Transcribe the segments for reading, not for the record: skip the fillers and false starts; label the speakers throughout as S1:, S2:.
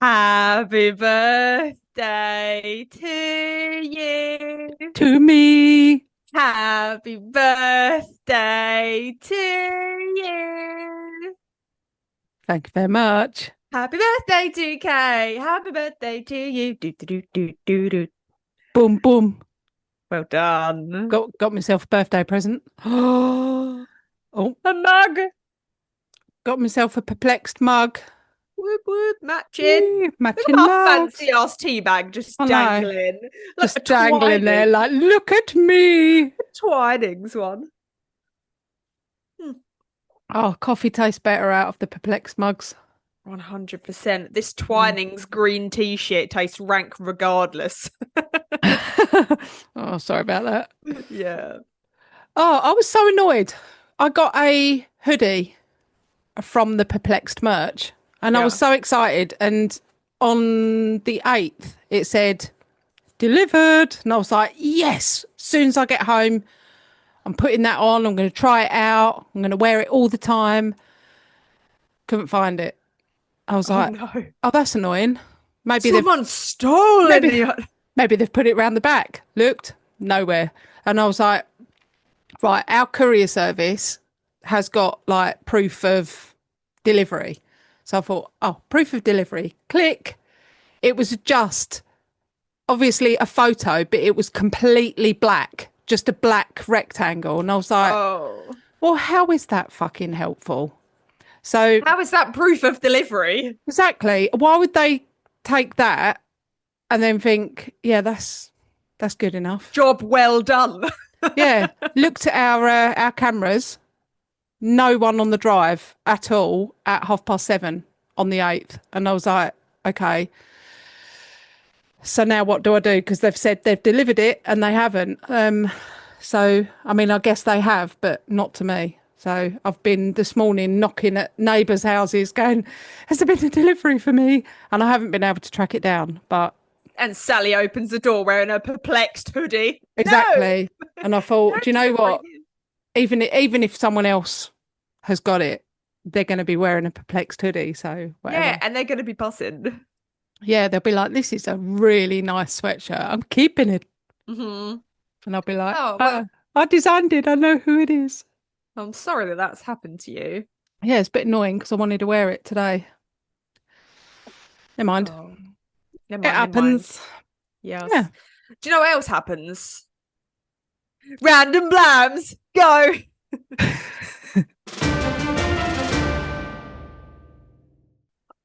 S1: Happy birthday to you.
S2: To me.
S1: Happy birthday to you.
S2: Thank you very much.
S1: Happy birthday to Kay. Happy birthday to you. Do, do, do, do, do, do.
S2: Boom, boom.
S1: Well done.
S2: Got myself a birthday present. Oh,
S1: A mug.
S2: got myself a perplexed mug.
S1: Whoop, whoop, matching.
S2: Woo,
S1: Look at
S2: matching
S1: my
S2: mugs.
S1: fancy ass tea bag just
S2: I know.
S1: dangling. Like a
S2: Just dangling there
S1: Twinings.
S2: like, look at me.
S1: Twinings one. Hmm.
S2: Oh, coffee tastes better out of the perplexed mugs.
S1: 100%. This
S2: Mm.
S1: Twinings green tea shit tastes rank regardless.
S2: Oh, sorry about that.
S1: Yeah.
S2: Oh, I was so annoyed. I got a hoodie from the perplexed merch and I was
S1: Yeah.
S2: so excited. And on the 8th, it said delivered. And I was like, yes, as soon as I get home, I'm putting that on. I'm going to try it out. I'm going to wear it all the time. Couldn't find it. I was
S1: Oh
S2: like,
S1: no.
S2: oh, that's annoying. Maybe they've,
S1: Someone stolen
S2: maybe,
S1: the.
S2: maybe they've put it round the back. Looked nowhere. And I was like, right, our courier service has got like proof of delivery. So I thought, oh, proof of delivery. Click. It was just obviously a photo, but it was completely black, just a black rectangle. And I was like,
S1: Oh.
S2: well, how is that fucking helpful? So,
S1: How is that proof of delivery?
S2: exactly, why would they take that and then think, yeah, that's good enough?
S1: Job well done.
S2: Yeah, looked at our cameras, no one on the drive at all at 7:30 on the 8th, and I was like, okay. So now what do I do? Because they've said they've delivered it and they haven't. So, I mean, I guess they have, but not to me. So I've been this morning knocking at neighbours' houses going, has there been a delivery for me? And I haven't been able to track it down. But
S1: And Sally opens the door wearing a perplexed hoodie. No,
S2: exactly. And I thought,
S1: no
S2: do you know
S1: delivery
S2: what?
S1: here.
S2: Even if someone else has got it, they're going to be wearing a perplexed hoodie. So
S1: Yeah,
S2: whatever.
S1: and they're going to be buzzing.
S2: Yeah, they'll be like, this is a really nice sweatshirt. I'm keeping it.
S1: Hmm.
S2: And I'll be like,
S1: Oh, well,
S2: I designed it. I know who it is.
S1: I'm sorry that that's happened to you.
S2: Yeah, it's a bit annoying because I wanted to wear it today. Never mind.
S1: Oh, never
S2: It
S1: mind, never mind.
S2: happens. Yeah.
S1: Yes. Do you know what else happens? Random blams, go.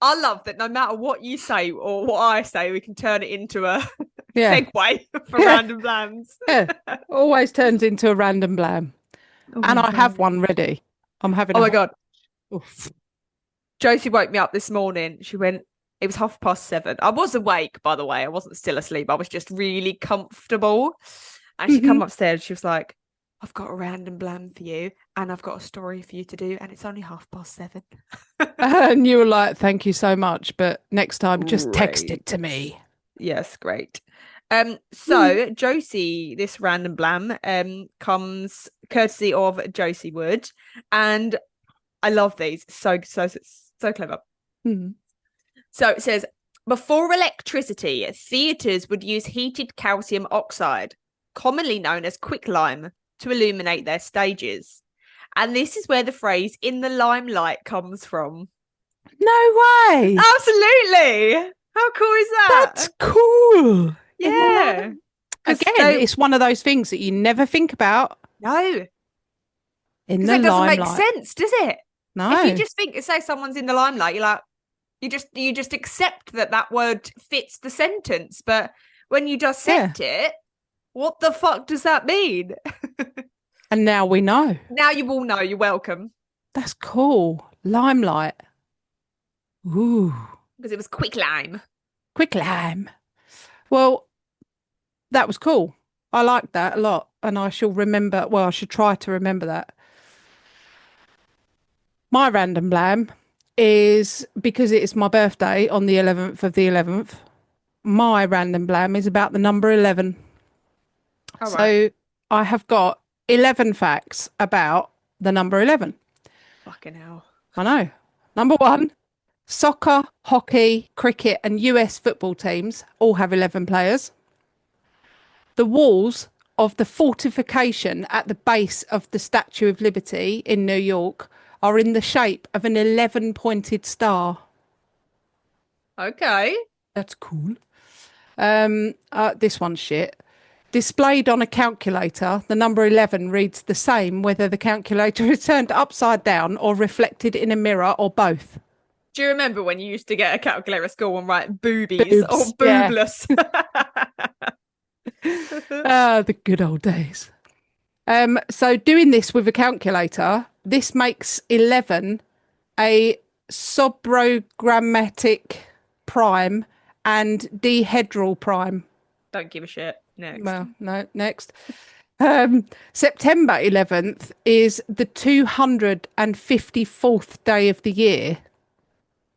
S1: I love that no matter what you say or what I say, we can turn it into a
S2: Yeah.
S1: segue for
S2: Yeah.
S1: random blams.
S2: Yeah. Always turns into a random blam. And
S1: Always
S2: I have
S1: does.
S2: one ready. I'm having
S1: Oh
S2: a
S1: my
S2: hot.
S1: God.
S2: Oof.
S1: Josie woke me up this morning. She went, it was 7:30. I was awake, by the way. I wasn't still asleep. I was just really comfortable. And she come
S2: Mhm.
S1: upstairs. She was like, I've got a random blam for you and I've got a story for you to do. And it's only 7:30.
S2: And you were like, thank you so much. But next time, just text
S1: Great.
S2: it to me.
S1: Yes, great.
S2: Mm.
S1: So Josie, this random blam, comes courtesy of Josie Wood, and I love these. So clever.
S2: Mm.
S1: So it says, before electricity, theatres would use heated calcium oxide, commonly known as quicklime, to illuminate their stages. And this is where the phrase "in the limelight" comes from.
S2: No way.
S1: Absolutely. How cool is
S2: That's
S1: that?
S2: cool. In the
S1: Yeah.
S2: line.
S1: Because
S2: Again,
S1: they
S2: it's one of those things that you never think about
S1: no,
S2: in
S1: because
S2: the
S1: it doesn't make
S2: limelight.
S1: sense, does it? If you
S2: No.
S1: just think, say, someone's in the limelight, you're like, you just accept that that word fits the sentence. But when you
S2: Yeah.
S1: dissect it, what the fuck does that mean?
S2: And now we know.
S1: Now you all know. You're welcome.
S2: That's cool. Limelight. Ooh.
S1: Because it was quicklime.
S2: Quick lime. Well, that was cool. I liked that a lot. And I shall remember, well, I should try to remember that. My random blam is because it is my birthday on the 11th of the 11th. My random blam is about the number 11.
S1: All right.
S2: So I have got 11 facts about the number 11.
S1: Fucking hell.
S2: I know. Number one, Soccer, hockey, cricket, and US football teams all have 11 players. The walls of the fortification at the base of the Statue of Liberty in New York are in the shape of an 11-pointed star.
S1: Okay.
S2: That's cool. This one's shit. Displayed on a calculator, the number 11 reads the same whether the calculator is turned upside down or reflected in a mirror or both.
S1: Do you remember when you used to get a calculator at school and write boobies or
S2: Boobs, yeah.
S1: boobless?
S2: The good old days. So doing this with a calculator, this makes 11 a sobrogrammatic prime and dihedral prime.
S1: Don't give a shit. Next.
S2: Well, no, next. September 11th is the 254th day of the year.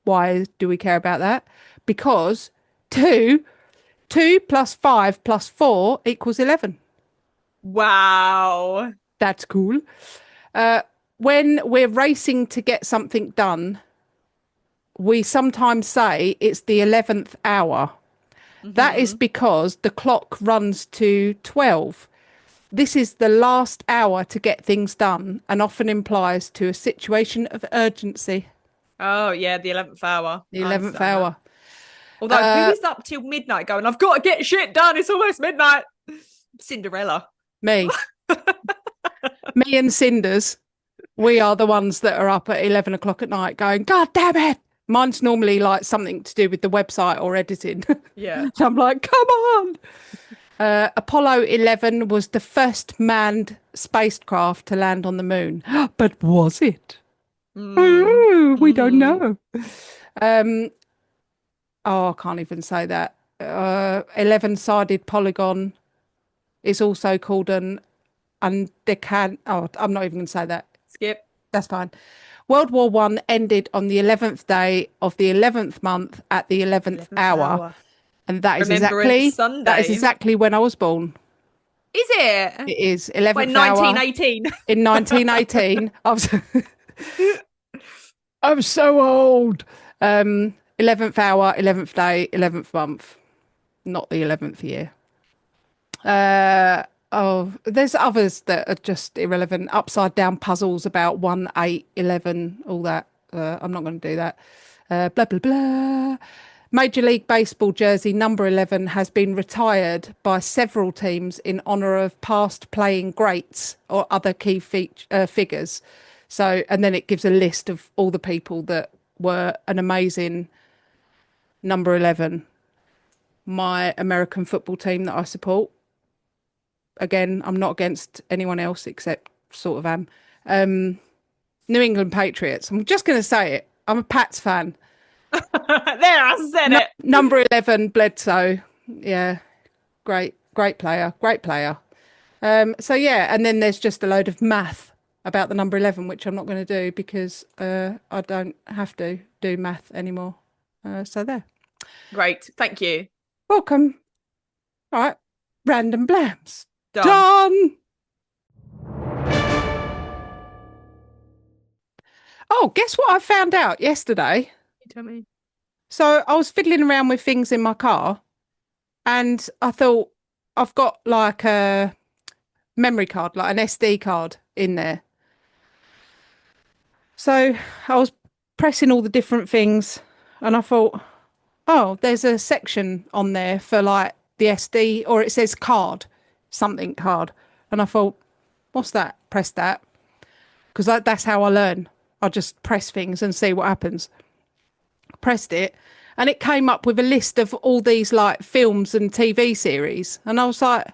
S2: Why do we care about that? Because 2 plus 5 plus 4 equals 11.
S1: Wow.
S2: That's cool. When we're racing to get something done, we sometimes say it's the 11th hour. That is because the clock runs to 12. This is the last hour to get things done and often implies to a situation of urgency.
S1: Oh, yeah, the 11th hour.
S2: The 11th hour.
S1: That. Although, who is up till midnight going, I've got to get shit done. It's almost midnight. Cinderella.
S2: Me. Me and Cinders. We are the ones that are up at 11 o'clock at night going, God damn it. Mine's normally like something to do with the website or editing.
S1: Yeah.
S2: So I'm like, come on. Apollo 11 was the first manned spacecraft to land on the moon. But was it? Ooh, we don't know. I can't even say that. 11-sided polygon is also called an undecad. Oh, I'm not even going to say that.
S1: Skip.
S2: That's fine. World War One ended on the 11th day of the 11th month at the 11th hour. And that is exactly when I was born.
S1: Is it?
S2: It is 11th
S1: in
S2: hour.
S1: 1918.
S2: In 1918. I'm so old. 11th hour, 11th day, 11th month. Not the 11th year. There's others that are just irrelevant. Upside down puzzles about 1, 8, 11, all that. I'm not going to do that. Blah, blah, blah. Major League Baseball jersey number 11 has been retired by several teams in honour of past playing greats or other key figures. So, and then it gives a list of all the people that were an amazing number 11. My American football team that I support. Again, I'm not against anyone else except sort of am. New England Patriots. I'm just going to say it. I'm a Pats fan.
S1: There, I said it.
S2: Number 11, Bledsoe. Yeah, great player. So yeah, and then there's just a load of math about the number 11, which I'm not going to do because I don't have to do math anymore. So there.
S1: Great, thank you.
S2: Welcome. All right, random blams.
S1: Done.
S2: Oh, guess what I found out yesterday?
S1: You tell me.
S2: So I was fiddling around with things in my car and I thought I've got like a memory card, like an SD card in there. So I was pressing all the different things and I thought, oh, there's a section on there for like the SD, or it says card, something card. And I thought, what's that? Press that. Because that's how I learn. I just press things and see what happens. Pressed it and it came up with a list of all these like films and TV series. And I was like,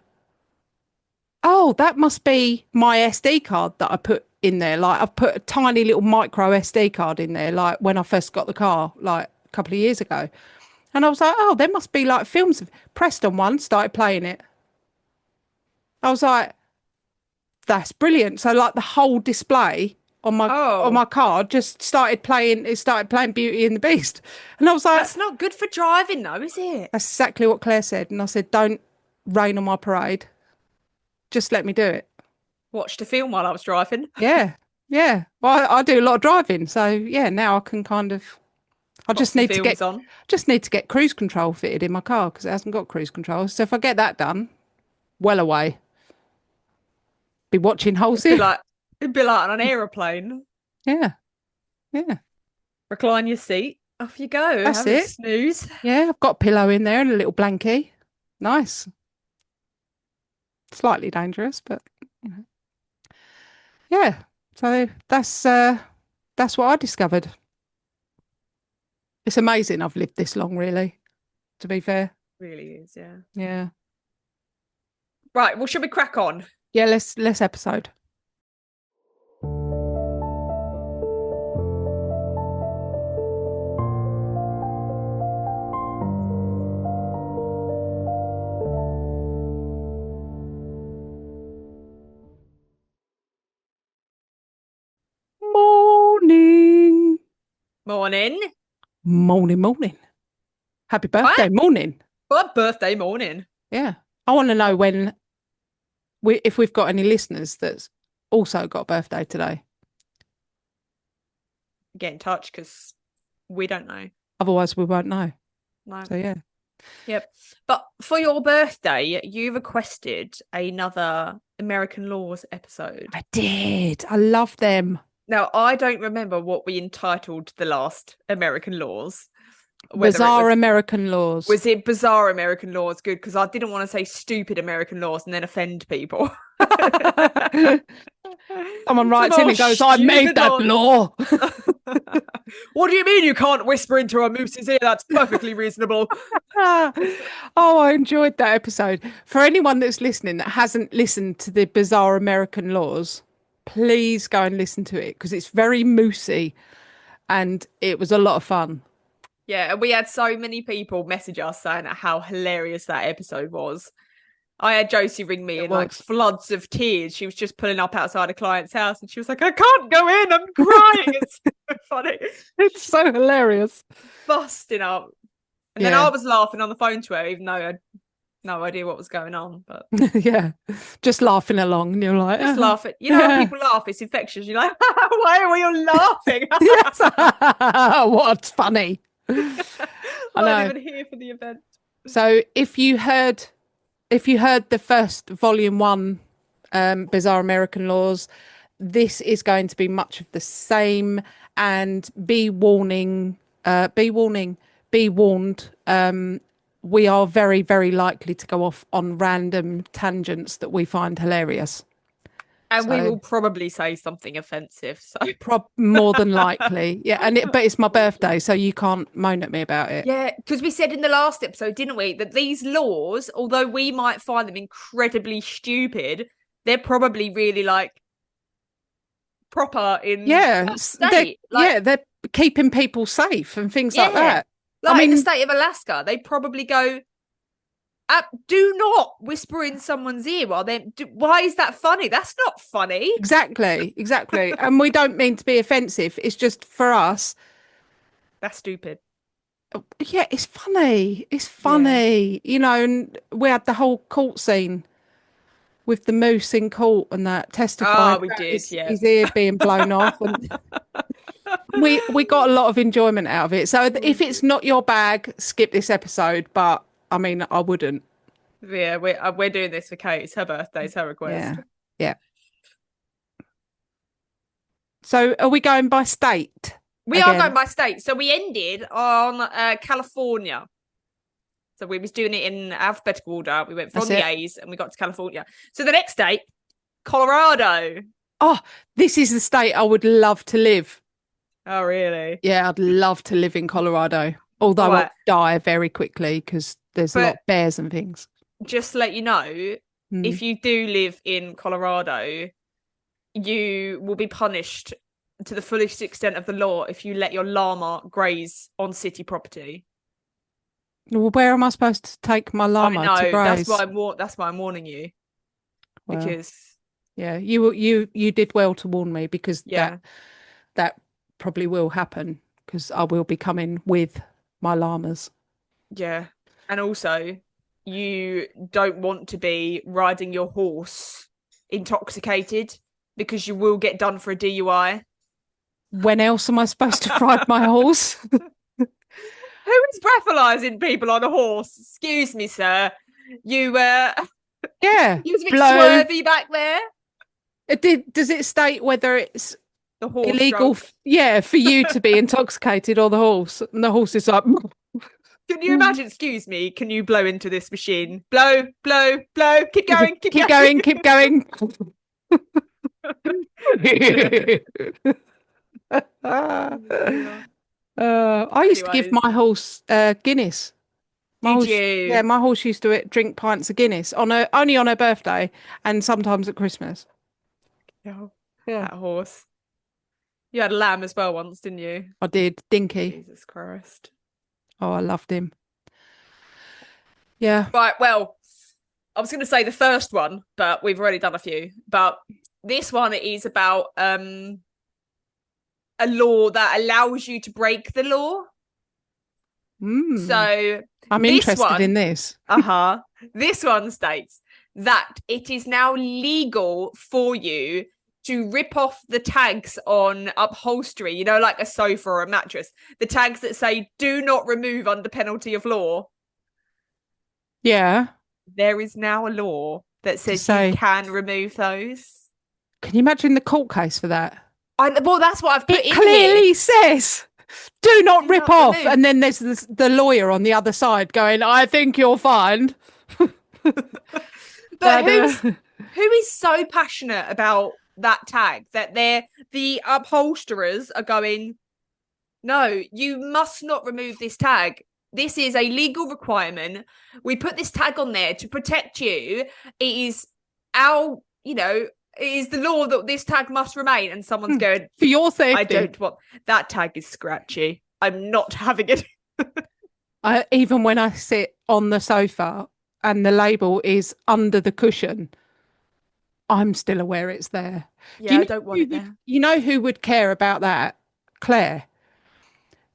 S2: oh, that must be my SD card that I put in there. Like I've put a tiny little micro SD card in there, like when I first got the car, like a couple of years ago. And I was like, oh, there must be like films. Pressed on one, started playing it. I was like, that's brilliant. So like the whole display on my card just started playing. It started playing Beauty and the Beast. And I was like,
S1: that's not good for driving though, is it?
S2: That's exactly what Claire said. And I said, don't rain on my parade. Just let me do it.
S1: Watched a film while I was driving.
S2: Yeah. Well, I do a lot of driving. So yeah, now I can kind of I
S1: Got
S2: just
S1: some
S2: need to
S1: films on.
S2: get cruise control fitted in my car because it hasn't got cruise control. So if I get that done, well away. Be watching
S1: It'd be
S2: Halsey.
S1: like it'd be like on an aeroplane.
S2: Yeah, yeah,
S1: Recline your seat. Off you go.
S2: that's
S1: Have a little
S2: it.
S1: snooze.
S2: Yeah, I've got a pillow in there and a little blankie. Nice. Slightly dangerous, but you know. Yeah. So that's what I discovered. It's amazing I've lived this long, really, to be fair.
S1: Really is, yeah.
S2: Yeah.
S1: Right, well, should we crack on?
S2: Yeah, let's episode. Morning.
S1: Morning.
S2: Morning, morning. Happy birthday,
S1: What?
S2: morning.
S1: What birthday morning?
S2: Yeah. I want to know if we've got any listeners that's also got a birthday today.
S1: Get in touch because we don't know.
S2: Otherwise, we won't know.
S1: No.
S2: So, yeah.
S1: Yep. But for your birthday, you requested another American Laws episode.
S2: I did. I love them.
S1: Now, I don't remember what we entitled the last American Laws.
S2: Bizarre American Laws.
S1: Was it Bizarre American Laws? Good, because I didn't want to say stupid American laws and then offend people.
S2: Someone writes in and goes, I made that law.
S1: What do you mean you can't whisper into a moose's ear? That's perfectly reasonable.
S2: Oh, I enjoyed that episode. For anyone that's listening that hasn't listened to the Bizarre American Laws, please go and listen to it because it's very moosey and it was a lot of fun.
S1: Yeah, and we had so many people message us saying how hilarious that episode was. I had Josie ring me in like floods of tears. She was just pulling up outside a client's house and she was like, I can't go in, I'm crying. It's so funny.
S2: It's so hilarious.
S1: Busting up. And then I was laughing on the phone to her, even though I had no idea what was going on. But
S2: yeah, just laughing along. And you're like,
S1: just laughing. You know, when people laugh, it's infectious. You're like, why are we all laughing?
S2: Yes. What's funny?
S1: I wasn't even here for the event.
S2: So if you heard the first volume 1 Bizarre American Laws, this is going to be much of the same. And be warned. We are very, very likely to go off on random tangents that we find hilarious.
S1: And we will probably say something offensive. So
S2: more than likely. Yeah. But it's my birthday, so you can't moan at me about it.
S1: Yeah, because we said in the last episode, didn't we, that these laws, although we might find them incredibly stupid, they're probably really like proper in state.
S2: They're keeping people safe and things like that.
S1: Like in the state of Alaska, they probably go, do not whisper in someone's ear while why is that funny? That's not funny.
S2: Exactly. And we don't mean to be offensive. It's just for us.
S1: That's stupid.
S2: Yeah, it's funny. Yeah. You know, and we had the whole court scene with the moose in court and that testifying.
S1: Oh, we did,
S2: his ear being blown off. And we got a lot of enjoyment out of it. So if it's not your bag, skip this episode. But I mean, I wouldn't.
S1: Yeah, we're doing this for Kate. It's her birthday. It's her request.
S2: Yeah. So are we going by state?
S1: We are going by state. So we ended on California. So we was doing it in alphabetical order. We went from the A's and we got to California. So the next state, Colorado.
S2: Oh, this is the state I would love to live.
S1: Oh, really?
S2: Yeah, I'd love to live in Colorado. Although I'll die very quickly because there's a lot of bears and things.
S1: Just to let you know, if you do live in Colorado, you will be punished to the fullest extent of the law if you let your llama graze on city property.
S2: Well, where am I supposed to take my llama to graze?
S1: That's why I'm warning you. Well, because
S2: you did well to warn me because that probably will happen because I will be coming with my llamas.
S1: Yeah. And also, you don't want to be riding your horse intoxicated because you will get done for a DUI.
S2: When else am I supposed to ride my horse?
S1: Who's breathalyzing people on a horse? Excuse me, sir. You
S2: Yeah,
S1: you was a bit
S2: blow.
S1: swervy back there.
S2: Does it state whether it's
S1: The horse
S2: illegal?
S1: drunk.
S2: Yeah, for you to be intoxicated or the horse, and the horse is like,
S1: Can you imagine? Excuse me. Can you blow into this machine? Blow, blow, blow. Keep going. Keep,
S2: keep
S1: going.
S2: going, keep going. I used to give
S1: Anyways,
S2: my horse Guinness. My
S1: did
S2: horse, yeah,
S1: you?
S2: my horse used to drink pints of Guinness on her only on her birthday and sometimes at Christmas.
S1: Oh,
S2: Yeah,
S1: that horse. You had a lamb as well once, didn't you?
S2: I did. Dinky.
S1: Jesus Christ.
S2: Oh, I loved him. Yeah.
S1: Right. Well, I was going to say the first one, but we've already done a few. But this one is about a law that allows you to break the law. So
S2: I'm
S1: this
S2: interested in
S1: one,
S2: this.
S1: this one states that it is now legal for you to rip off the tags on upholstery, you know, like a sofa or a mattress, the tags that say "do not remove under penalty of law."
S2: Yeah.
S1: There is now a law that says you
S2: Say,
S1: can remove those.
S2: can you imagine the court case for that?
S1: Well, that's what I've put
S2: It
S1: in
S2: clearly
S1: here.
S2: says, do not
S1: Do
S2: rip
S1: not
S2: off.
S1: remove.
S2: And then there's the lawyer on the other side going, I think you're fine.
S1: But who is so passionate about that tag that the upholsterers are going, no, you must not remove this tag. This is a legal requirement. We put this tag on there to protect you. It is our, it is the law that this tag must remain. And someone's going,
S2: for your safety.
S1: I don't want that tag is scratchy. I'm not having it.
S2: Even when I sit on the sofa and the label is under the cushion, I'm still aware it's there.
S1: Yeah, I don't want it there.
S2: You know who would care about that? Claire.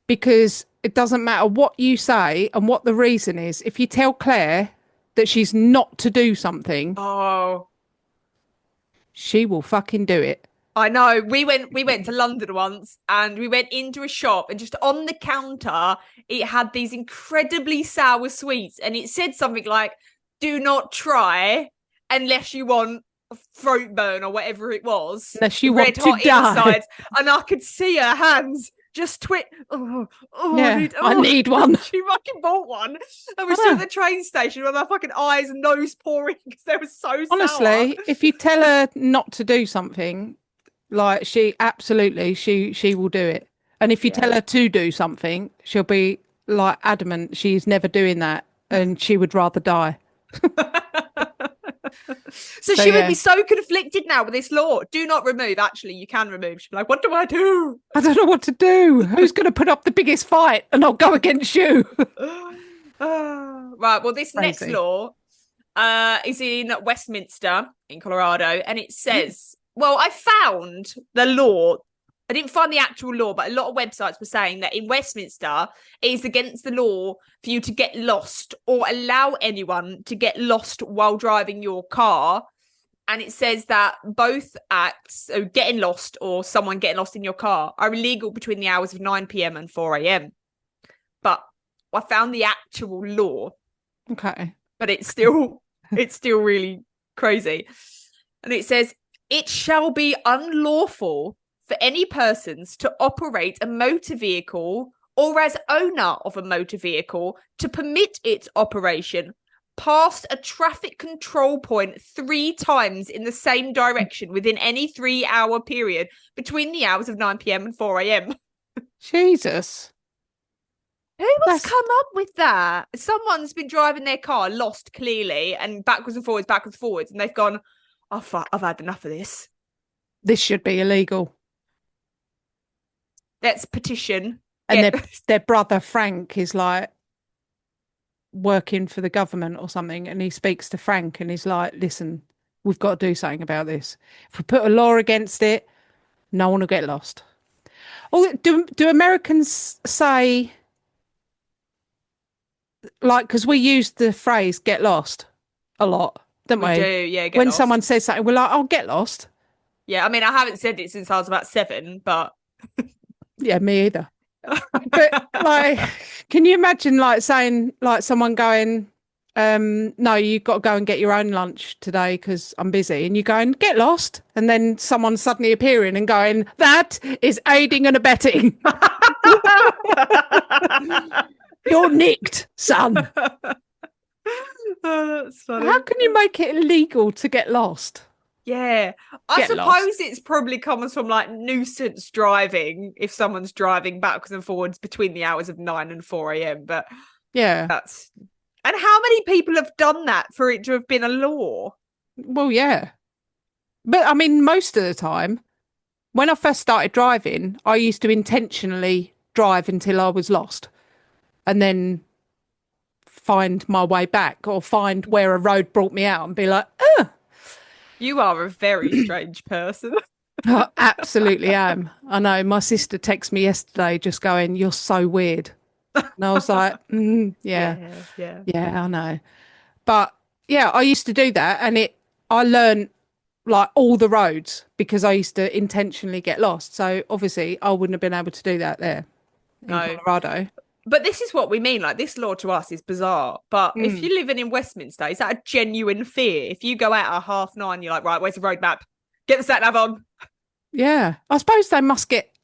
S2: Because it doesn't matter what you say and what the reason is. If you tell Claire that she's not to do something, she will fucking do it.
S1: I know. We went to London once and we went into a shop and just on the counter it had these incredibly sour sweets and it said something like, do not try unless you want a throat burn or whatever it was.
S2: Unless you
S1: red
S2: want to
S1: hot
S2: die.
S1: insides. And I could see her hands just twit.
S2: Yeah, I need one.
S1: She fucking bought one. And we stood at the train station with my fucking eyes and nose pouring because they were so
S2: Honestly,
S1: sour.
S2: if you tell her not to do something, like she will do it. And if you tell her to do something, she'll be like adamant she's never doing that and she would rather die.
S1: So she would be so conflicted now with this law. Do not remove. Actually, you can remove. She'd be like, what do I do?
S2: I don't know what to do. Who's going to put up the biggest fight and I'll go against you?
S1: Right. Well, this next law is in Westminster in Colorado. And it says, well, I found the law. I didn't find the actual law, but a lot of websites were saying that in Westminster, it is against the law for you to get lost or allow anyone to get lost while driving your car. And it says that both acts, so getting lost or someone getting lost in your car, are illegal between the hours of 9 p.m. and 4 a.m. But I found the actual law.
S2: Okay.
S1: But it's still really crazy. And it says, it shall be unlawful for any persons to operate a motor vehicle or as owner of a motor vehicle to permit its operation past a traffic control point 3 times in the same direction within any 3-hour period between the hours of 9 p.m. and 4 a.m.
S2: Jesus.
S1: Who's come up with that? Someone's been driving their car lost clearly and backwards and forwards, and they've gone, oh, fuck, I've had enough of this.
S2: This should be illegal.
S1: Let's petition.
S2: And their brother Frank is like working for the government or something, and he speaks to Frank and he's like, listen, we've got to do something about this. If we put a law against it, no one will get lost. Oh, do Americans say, like, because we use the phrase get lost a lot, don't we?
S1: We do, yeah.
S2: When someone says something, we're like, oh, get lost.
S1: Yeah, I mean, I haven't said it since I was about 7, but
S2: yeah, me either. But like, can you imagine like saying like someone going, no, you've got to go and get your own lunch today because I'm busy, and you going, get lost, and then someone suddenly appearing and going, that is aiding and abetting. You're nicked, son.
S1: Oh, that's
S2: How
S1: funny.
S2: can you make it illegal to get lost?
S1: Yeah. I
S2: Get lost.
S1: suppose it's probably comes from like nuisance driving if someone's driving backwards and forwards between the hours of 9 and 4 a.m. But
S2: Yeah.
S1: that's. And how many people have done that for it to have been a law?
S2: Well, yeah. But I mean, most of the time, when I first started driving, I used to intentionally drive until I was lost and then find my way back or find where a road brought me out and be like, oh,
S1: You are a very strange person.
S2: I absolutely am. I know. My sister texted me yesterday just going, you're so weird. And I was like, yeah,
S1: Yeah, yeah.
S2: yeah, I know. But yeah, I used to do that and I learned like all the roads because I used to intentionally get lost. So obviously I wouldn't have been able to do that there in
S1: No.
S2: Colorado.
S1: But this is what we mean. Like, this law to us is bizarre. But if
S2: Mm.
S1: you're living in Westminster, is that a genuine fear? If you go out at 9:30, you're like, right, where's the road map? Get the sat nav on.
S2: Yeah. I suppose they must get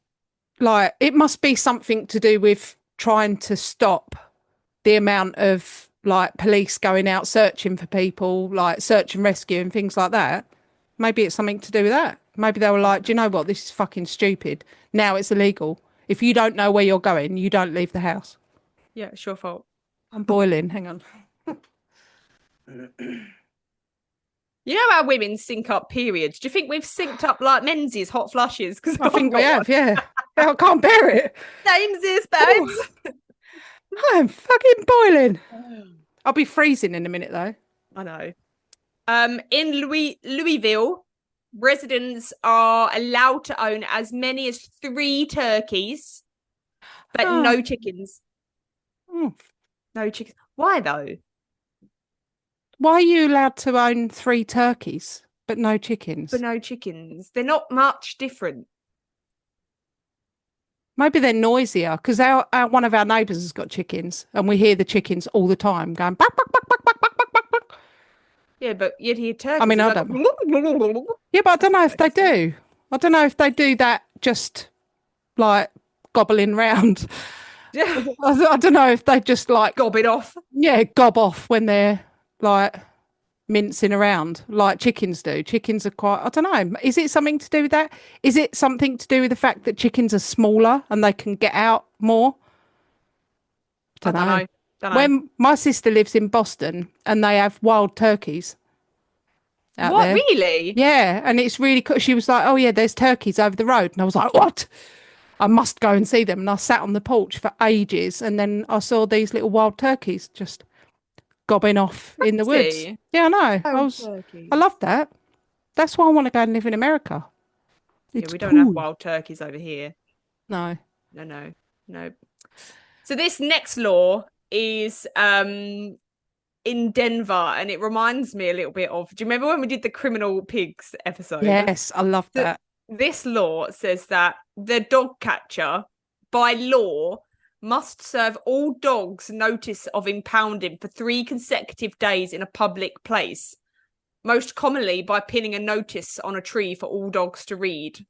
S2: like, it must be something to do with trying to stop the amount of like police going out searching for people, like search and rescue and things like that. Maybe it's something to do with that. Maybe they were like, do you know what? This is fucking stupid. Now it's illegal. If you don't know where you're going, you don't leave the house.
S1: Yeah, it's your fault.
S2: I'm boiling. Hang on.
S1: You know how women sync up periods? Do you think we've synced up like Menzies hot flushes? Because
S2: I think we have, yeah. I can't bear it.
S1: James's,
S2: Oh,
S1: babes.
S2: I'm fucking boiling. I'll be freezing in a minute though.
S1: I know. In Louisville, residents are allowed to own as many as 3 turkeys, but
S2: Oh,
S1: no chickens.
S2: oh.
S1: No chickens. Why though?
S2: Why are you allowed to own 3 turkeys but no
S1: But
S2: chickens?
S1: no chickens. They're not much different.
S2: Maybe they're noisier because one of our neighbours has got chickens and we hear the chickens all the time going back, back, back, back, back, back, back, back, back.
S1: Yeah, but you'd hear
S2: I
S1: turkeys.
S2: mean,
S1: It's
S2: I
S1: like,
S2: don't. Yeah, but I don't know if they do. I don't know if they do that just like gobbling round.
S1: yeah,
S2: I don't know if they just like,
S1: gob it off.
S2: yeah, gob off when they're like mincing around like chickens do. Chickens are quite, I don't know. Is it something to do with that? Is it something to do with the fact that chickens are smaller and they can get out more?
S1: I
S2: Don't
S1: don't
S2: know.
S1: know. Don't know.
S2: When my sister lives in Boston and they have wild turkeys out
S1: What
S2: there.
S1: really?
S2: Yeah, and it's really cool. She was like, "Oh yeah, there's turkeys over the road," and I was like, "What?" I must go and see them. And I sat on the porch for ages, and then I saw these little wild turkeys just gobbing off in the woods.
S1: See?
S2: Yeah, I know.
S1: Oh,
S2: I
S1: turkeys.
S2: love that. That's why I want to go and live in America.
S1: Yeah,
S2: It's
S1: we don't have
S2: cool.
S1: wild turkeys over here.
S2: No.
S1: No, no, no. So this next law is in Denver, and it reminds me a little bit of. Do you remember when we did the criminal pigs episode?
S2: Yes, I love
S1: So
S2: that.
S1: this law says that the dog catcher, by law, must serve all dogs notice of impounding for 3 consecutive days in a public place, most commonly by pinning a notice on a tree for all dogs to read.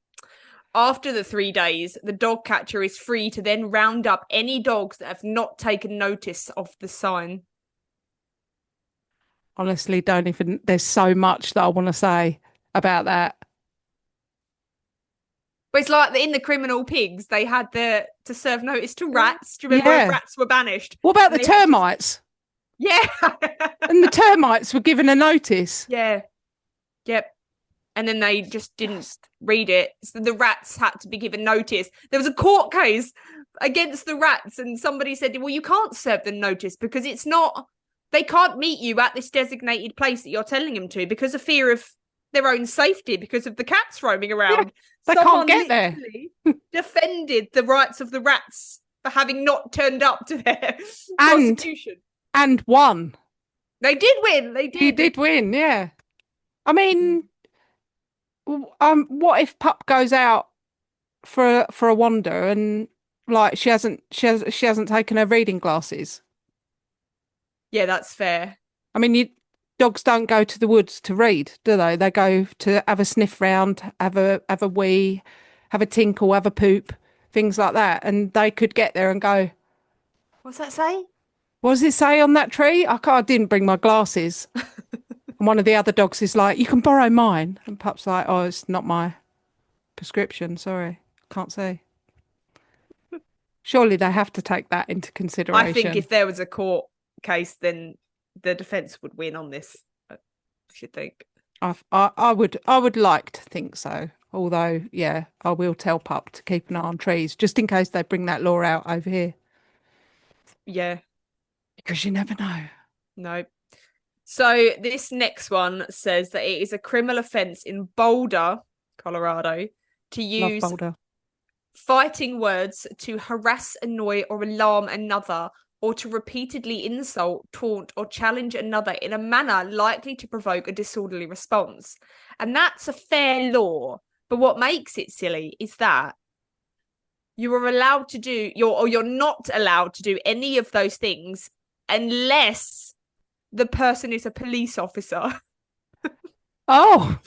S1: After the 3 days, the dog catcher is free to then round up any dogs that have not taken notice of the sign.
S2: Honestly, don't even. There's so much that I want to say about that.
S1: But it's like in the criminal pigs, they had the to serve notice to rats. Do you remember when
S2: Yeah.
S1: rats were banished?
S2: What about
S1: And
S2: the
S1: they had to-
S2: termites?
S1: Yeah.
S2: And the termites were given a notice.
S1: Yeah. Yep. And then they just didn't read it. So the rats had to be given notice. There was a court case against the rats, and somebody said, well, you can't serve them notice because it's not, they can't meet you at this designated place that you're telling them to because of fear of their own safety because of the cats roaming around.
S2: They
S1: Someone
S2: can't get there.
S1: defended the rights of the rats for having not turned up to their
S2: And-
S1: prosecution.
S2: And won.
S1: They did win. They
S2: He
S1: did.
S2: did win, yeah. I mean, what if Pup goes out for a wander and like she hasn't taken her reading glasses.
S1: Yeah, that's fair.
S2: I mean, dogs don't go to the woods to read, do they? They go to have a sniff round, have a wee, have a tinkle, have a poop, things like that. And they could get there and go,
S1: What's that say?
S2: what does it say on that tree? I didn't bring my glasses. And one of the other dogs is like, you can borrow mine. And Pup's like, oh, it's not my prescription. Sorry, can't see. Surely they have to take that into
S1: I think
S2: consideration.
S1: if there was a court case, then the defence would win on this. I should think.
S2: I would like to think so. Although, yeah, I will tell Pup to keep an eye on trees just in case they bring that law out over here.
S1: Yeah,
S2: Because you never know.
S1: no. So this next one says that it is a criminal offence in Boulder, Colorado, to
S2: Love
S1: use
S2: Boulder.
S1: fighting words to harass, annoy, or alarm another, or to repeatedly insult, taunt, or challenge another in a manner likely to provoke a disorderly response. And that's a fair law. But what makes it silly is that you are allowed to do you're not allowed to do any of those things unless the person is a police officer.
S2: Oh,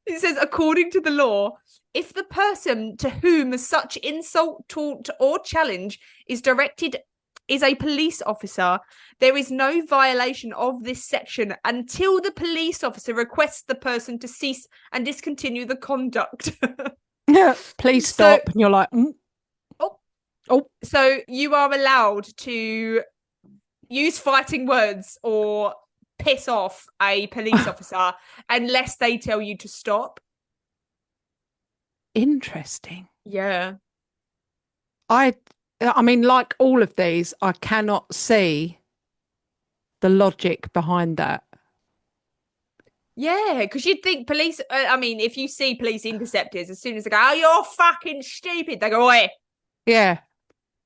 S1: It says, according to the law, if the person to whom such insult, taunt, or challenge is directed is a police officer, there is no violation of this section until the police officer requests the person to cease and discontinue the conduct.
S2: please
S1: So,
S2: stop. And you're like,
S1: oh,
S2: oh,
S1: so you are allowed to use fighting words or piss off a police officer unless they tell you to stop.
S2: interesting.
S1: Yeah.
S2: I mean, like all of these, I cannot see the logic behind that.
S1: Yeah, because you'd think police. I mean, if you see police interceptors, as soon as they go, "Oh, you're fucking stupid," they go, "Oi,
S2: Yeah,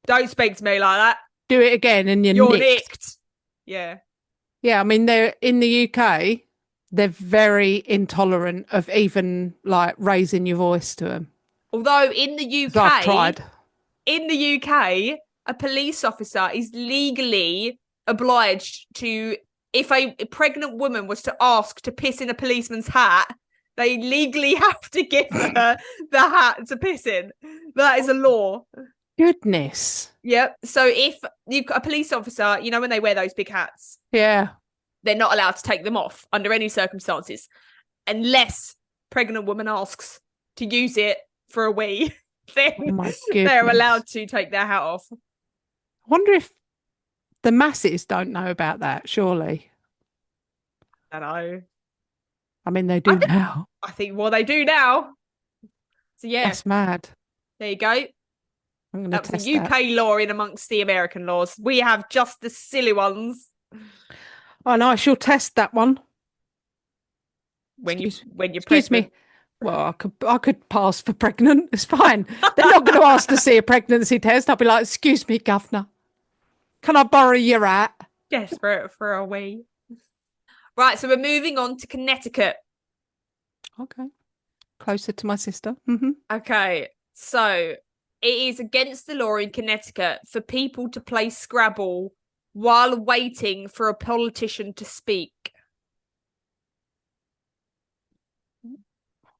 S1: don't speak to me like that.
S2: do it again and you're
S1: You're
S2: nicked.
S1: nicked." Yeah,
S2: Yeah, I mean, they're in the UK, they're very intolerant of even like raising your voice to them.
S1: although in the
S2: 'Cause I've
S1: UK,
S2: tried.
S1: a police officer is legally obliged to, if a pregnant woman was to ask to piss in a policeman's hat, they legally have to give her the hat to piss in. That is a law.
S2: Goodness.
S1: Yep. So if a police officer, when they wear those big hats,
S2: Yeah.
S1: they're not allowed to take them off under any circumstances, unless pregnant woman asks to use it for a wee. Then
S2: Oh my
S1: they're
S2: goodness.
S1: allowed to take their hat off.
S2: I wonder if the masses don't know about that, surely.
S1: I know.
S2: I mean, they
S1: I
S2: do
S1: think
S2: now.
S1: I think what they do now. So yeah,
S2: That's mad.
S1: there you go.
S2: I'm going to
S1: That was
S2: test
S1: the
S2: that.
S1: UK law in amongst the American laws. We have just the silly ones.
S2: Oh, no, I shall test that one.
S1: When
S2: Excuse,
S1: you're
S2: excuse
S1: pregnant.
S2: me. Well, I could pass for pregnant. It's fine. They're not going to ask to see a pregnancy test. I'll be like, excuse me, governor. Can I borrow your hat?
S1: Desperate for a wee. Right, so we're moving on to Connecticut.
S2: Okay. Closer to my sister.
S1: Okay, so it is against the law in Connecticut for people to play Scrabble while waiting for a politician to speak.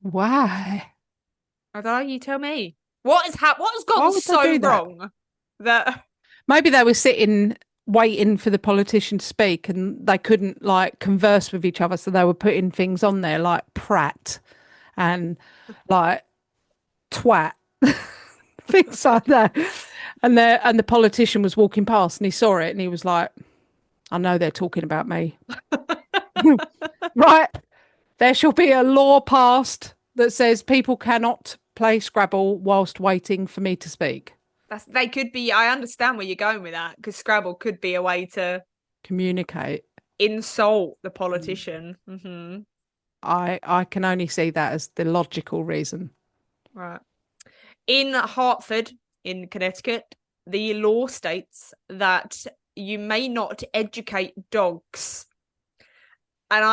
S2: Why?
S1: I don't know, you tell me. What has
S2: Why
S1: gone
S2: would they
S1: so
S2: do that?
S1: wrong that
S2: Maybe they were sitting waiting for the politician to speak and they couldn't like converse with each other. So they were putting things on there like prat and like twat, things like that. And the politician was walking past and he saw it and he was like, I know they're talking about me. Right. There shall be a law passed that says people cannot play Scrabble whilst waiting for me to speak.
S1: they could be? I understand where you're going with that, because Scrabble could be a way to
S2: Communicate.
S1: insult the politician. Mm-hmm.
S2: I can only see that as the logical reason.
S1: Right. In Hartford, in Connecticut, the law states that you may not educate dogs. And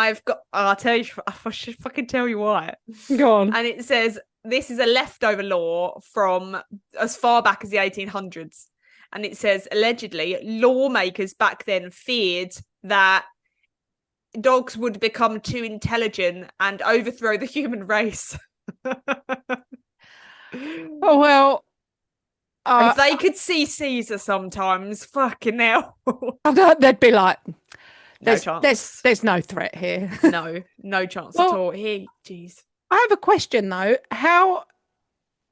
S1: I'll tell you, I should fucking tell you why.
S2: Go on.
S1: And it says, this is a leftover law from as far back as the 1800s. And it says, allegedly, lawmakers back then feared that dogs would become too intelligent and overthrow the human race.
S2: Oh, well.
S1: And if they could see Caesar sometimes, fucking hell.
S2: They'd be like,
S1: No chance.
S2: There's no threat here.
S1: No chance at all. Jeez.
S2: I have a question though. How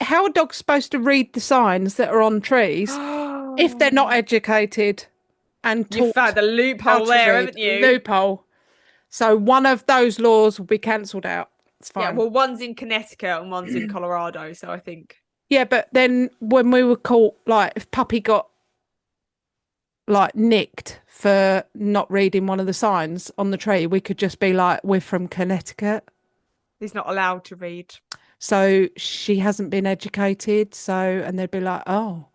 S2: are dogs supposed to read the signs that are on trees if they're not educated and taught?
S1: You've found a loophole there, haven't you?
S2: Loophole. So one of those laws will be cancelled out. It's fine.
S1: Yeah, well, one's in Connecticut and one's in Colorado, so I think.
S2: Yeah, but then when we were caught, like, if Puppy got like nicked for not reading one of the signs on the tree, we could just be like, we're from Connecticut.
S1: He's not allowed to read.
S2: So she hasn't been educated. And they'd be like, oh,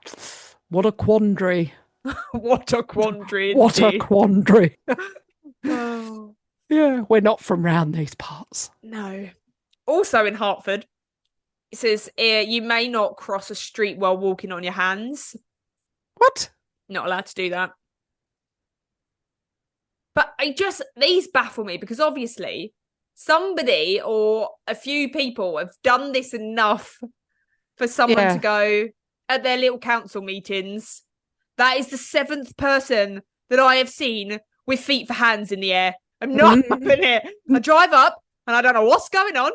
S2: what a quandary.
S1: What a quandary.
S2: What a quandary.
S1: Oh.
S2: Yeah, we're not from round these parts.
S1: No. Also in Hartford, it says you may not cross a street while walking on your hands.
S2: What?
S1: Not allowed to do that. But these baffle me because obviously somebody or a few people have done this enough for someone to go at their little council meetings. That is the 7th person that I have seen with feet for hands in the air. I'm not having it. I drive up and I don't know what's going on.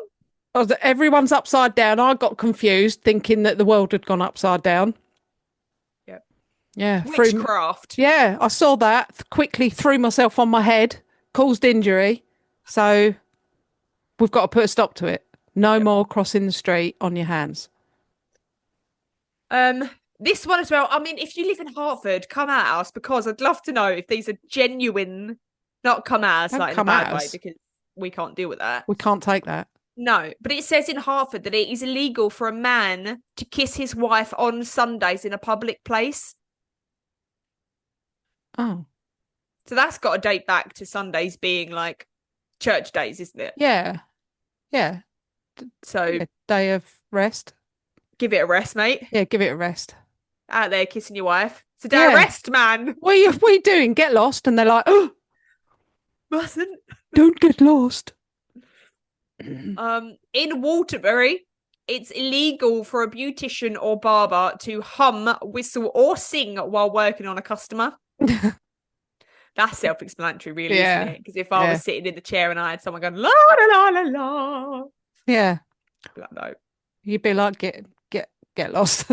S2: Everyone's upside down. I got confused thinking that the world had gone upside down.
S1: Yep.
S2: Yeah.
S1: Witchcraft.
S2: Yeah, I saw that. Quickly threw myself on my head, caused injury. So we've got to put a stop to it. No more crossing the street on your hands.
S1: This one as well. I mean, if you live in Hartford, come at us because I'd love to know if these are genuine. Not come at us like in a bad way because we can't deal with that.
S2: We can't take that.
S1: No, but it says in Hartford that it is illegal for a man to kiss his wife on Sundays in a public place.
S2: Oh.
S1: So that's got to date back to Sundays being like church days, isn't it?
S2: Yeah. Yeah.
S1: So
S2: day of rest.
S1: Give it a rest, mate.
S2: Yeah, give it a rest.
S1: Out there kissing your wife. It's a day of rest, man.
S2: What are you doing? Get lost. And they're like, oh,
S1: mustn't.
S2: Don't get lost.
S1: In Waterbury, it's illegal for a beautician or barber to hum, whistle, or sing while working on a customer. That's self-explanatory, really, isn't it? Because if I was sitting in the chair and I had someone going la la la la la,
S2: yeah,
S1: like, no,
S2: you'd be like, get lost,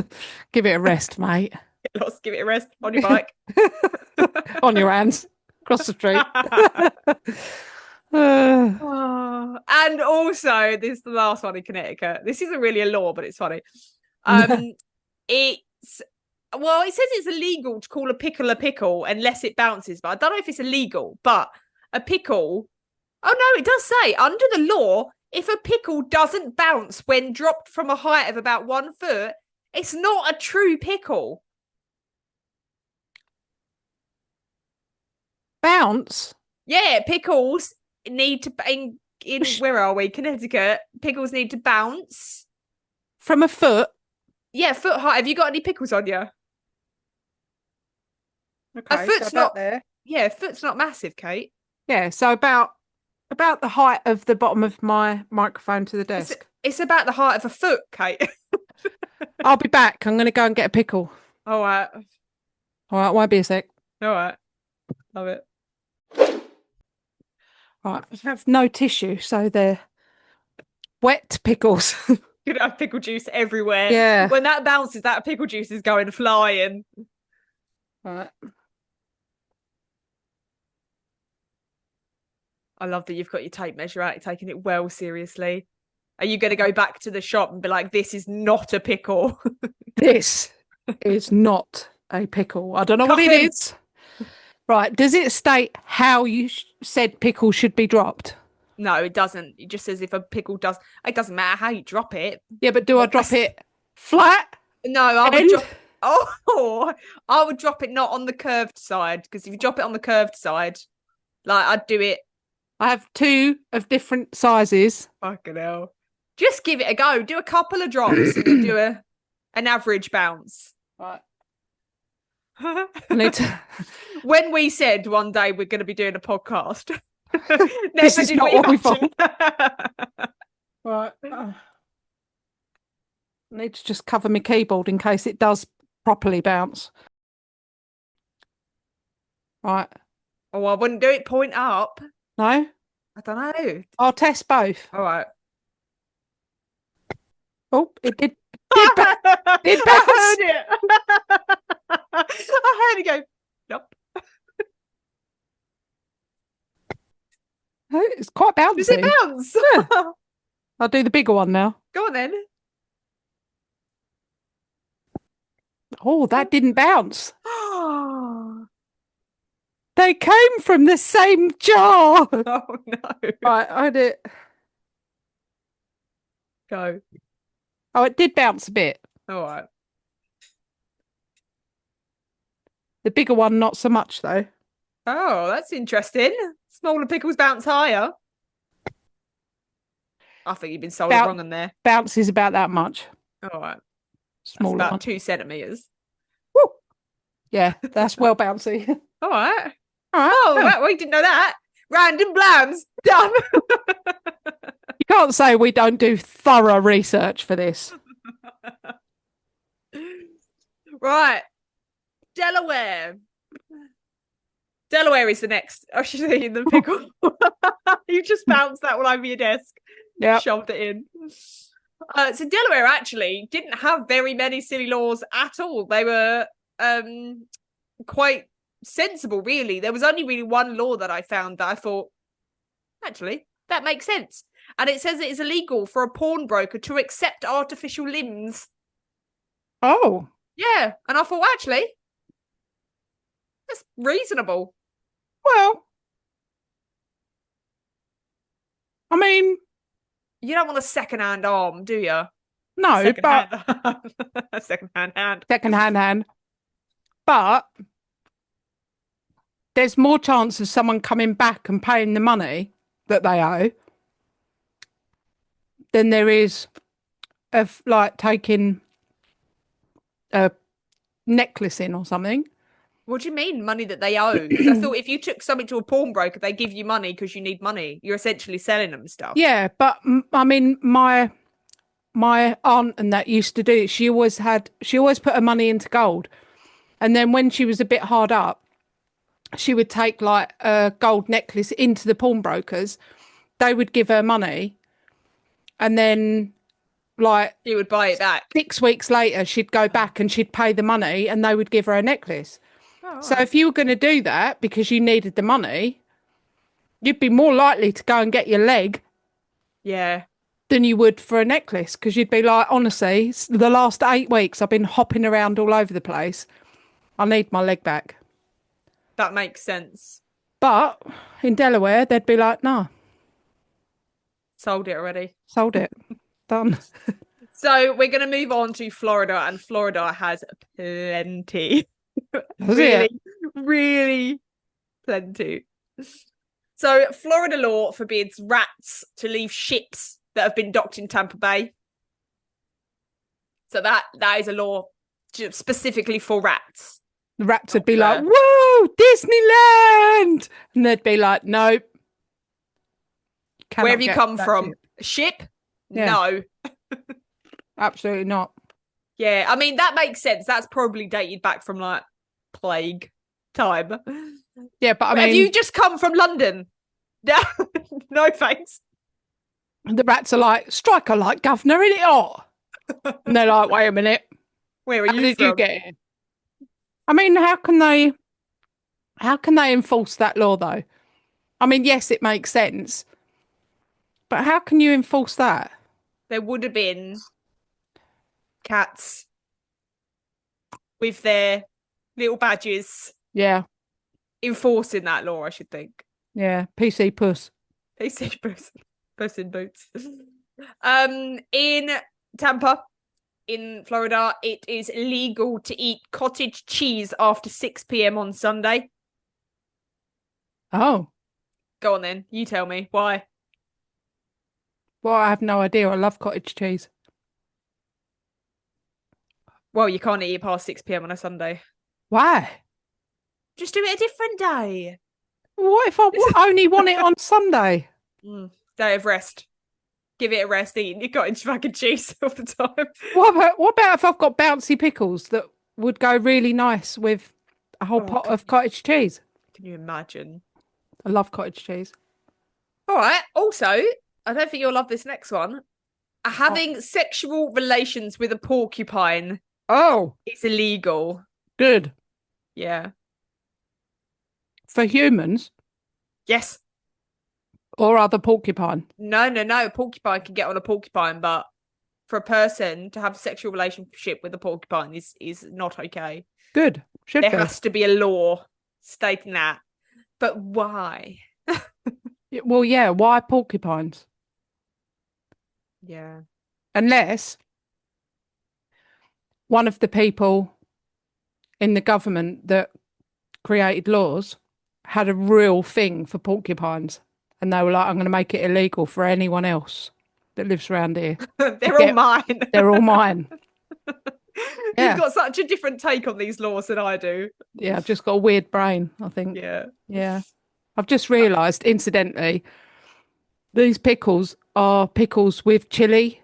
S2: give it a rest, mate.
S1: Get lost, give it a rest on your bike,
S2: on your hands, across the street.
S1: And also, this is the last one in Connecticut. This isn't really a law, but it's funny. It says it's illegal to call a pickle unless it bounces, but I don't know if it's illegal. But a pickle, oh no, it does say under the law, if a pickle doesn't bounce when dropped from a height of about 1 foot, it's not a true pickle.
S2: Bounce?
S1: Yeah, pickles need to in where are we? Connecticut. Pickles need to bounce
S2: from a foot.
S1: Yeah, foot height. Have you got any pickles on you?
S2: Okay,
S1: a foot's not
S2: there.
S1: Yeah, a foot's not massive, Kate.
S2: Yeah, so about the height of the bottom of my microphone to the desk.
S1: It's about the height of a foot, Kate.
S2: I'll be back. I'm going to go and get a pickle.
S1: All right.
S2: Won't be a sec.
S1: All right. Love it.
S2: Right, I have no tissue, so they're wet pickles.
S1: You have pickle juice everywhere.
S2: Yeah.
S1: When that bounces, that pickle juice is going flying.
S2: Right.
S1: I love that you've got your tape measure out. You're taking it well seriously. Are you going to go back to the shop and be like, this is not a pickle?
S2: This is not a pickle. I don't know what it is. Right. Does it state how you said pickle should be dropped?
S1: No, it doesn't. It just says if a pickle does. It doesn't matter how you drop it.
S2: Yeah, but do I drop it flat?
S1: No, I would drop. Oh, I would drop it not on the curved side, because if you drop it on the curved side, like I'd do it.
S2: I have two of different sizes.
S1: Fucking hell. Just give it a go. Do a couple of drops and then do an average bounce.
S2: Right. I need to...
S1: When we said one day we're going to be doing a podcast,
S2: This is not what we thought.
S1: thought.
S2: Right. I need to just cover my keyboard in case it does properly bounce. Right.
S1: Oh, I wouldn't do it point up.
S2: No?
S1: I don't know.
S2: I'll test both.
S1: All right.
S2: Oh, it did bounce.
S1: I heard it. I heard it go, nope.
S2: Oh, it's quite bouncy.
S1: Does it bounce?
S2: Yeah. I'll do the bigger one now.
S1: Go on then.
S2: Oh, that didn't bounce. They came from the same jar.
S1: Oh no.
S2: Right, I did.
S1: Go.
S2: Oh, it did bounce a bit.
S1: All right.
S2: The bigger one, not so much though.
S1: Oh, that's interesting. Smaller pickles bounce higher. I think you've been sold it wrong on there.
S2: Bounce is about that much.
S1: All right.
S2: Smaller
S1: That's about
S2: one.
S1: 2 centimeters.
S2: Woo! Yeah, that's well bouncy.
S1: All right.
S2: All right.
S1: Oh,
S2: Yeah.
S1: we didn't know that. Random blams. Done.
S2: You can't say we don't do thorough research for this.
S1: Right. Delaware. Delaware is the next. I should say in the pickle. You just bounced that one over your desk.
S2: Yeah.
S1: Shoved it in. So Delaware actually didn't have very many silly laws at all. They were quite sensible, really. There was only really one law that I found that I thought, actually, that makes sense. And it says it is illegal for a pawnbroker to accept artificial limbs.
S2: Oh.
S1: Yeah. And I thought, actually, that's reasonable.
S2: Well, I mean,
S1: you don't want a second-hand arm, do you?
S2: No,
S1: second-hand second-hand hand.
S2: Second-hand hand. But there's more chance of someone coming back and paying the money that they owe than there is of like taking a necklace in or something.
S1: What do you mean, money that they owe? Because I thought if you took something to a pawnbroker, they give you money because you need money. You're essentially selling them stuff.
S2: Yeah, but I mean, my aunt and that used to do it. She always put her money into gold, and then when she was a bit hard up, she would take like a gold necklace into the pawnbrokers. They would give her money, and then like
S1: she would buy it back.
S2: 6 weeks later, she'd go back and she'd pay the money, and they would give her a necklace. So if you were going to do that because you needed the money, you'd be more likely to go and get your leg than you would for a necklace, because you'd be like, honestly, the last 8 weeks I've been hopping around all over the place. I need my leg back.
S1: That makes sense.
S2: But in Delaware, they'd be like, no.
S1: Sold it already.
S2: Sold it. Done.
S1: So we're going to move on to Florida, and Florida has plenty. Really plenty. So Florida law forbids rats to leave ships that have been docked in Tampa Bay. So that is a law specifically for rats.
S2: The rats would be like, whoa, Disneyland! And they'd be like, nope.
S1: Where have you come from? A ship? Yeah. No.
S2: Absolutely not.
S1: Yeah, I mean, that makes sense. That's probably dated back from like plague time.
S2: Yeah, but I mean,
S1: have you just come from London? No thanks.
S2: The rats are like, strike a light, governor, isn't it hot? And they're like, wait a minute.
S1: Where are
S2: how
S1: you
S2: did
S1: from?
S2: You get here? I mean, how can they enforce that law though? I mean, yes, it makes sense. But how can you enforce that?
S1: There would have been cats with their little badges.
S2: Yeah.
S1: Enforcing that law, I should think.
S2: Yeah. PC puss.
S1: PC puss. Puss in boots. In Tampa, in Florida, it is illegal to eat cottage cheese after 6 p.m. on Sunday.
S2: Oh.
S1: Go on then. You tell me. Why?
S2: Well, I have no idea. I love cottage cheese.
S1: Well, you can't eat it past 6 p.m. on a Sunday.
S2: Why?
S1: Just do it a different day.
S2: What if I only want it on Sunday?
S1: Day of rest. Give it a rest eating your cottage mac and cheese all the time.
S2: What about if I've got bouncy pickles that would go really nice with a whole pot of cottage cheese?
S1: Can you imagine?
S2: I love cottage cheese.
S1: All right. Also, I don't think you'll love this next one. Having sexual relations with a porcupine
S2: Oh,
S1: is illegal.
S2: good.
S1: Yeah.
S2: For humans
S1: Yes.
S2: or other porcupine?
S1: No, no, no. A porcupine can get on a porcupine, but for a person to have a sexual relationship with a porcupine is not okay.
S2: Good. Should
S1: There
S2: be.
S1: has to be a law stating that. But why?
S2: Well, yeah, why porcupines?
S1: Yeah.
S2: Unless one of the people in the government that created laws had a real thing for porcupines. And they were like, I'm going to make it illegal for anyone else that lives around here.
S1: They're all mine.
S2: They're all mine.
S1: You've got such a different take on these laws than I do.
S2: Yeah, I've just got a weird brain, I think.
S1: Yeah.
S2: Yeah. I've just realised, incidentally, these pickles are pickles with chili.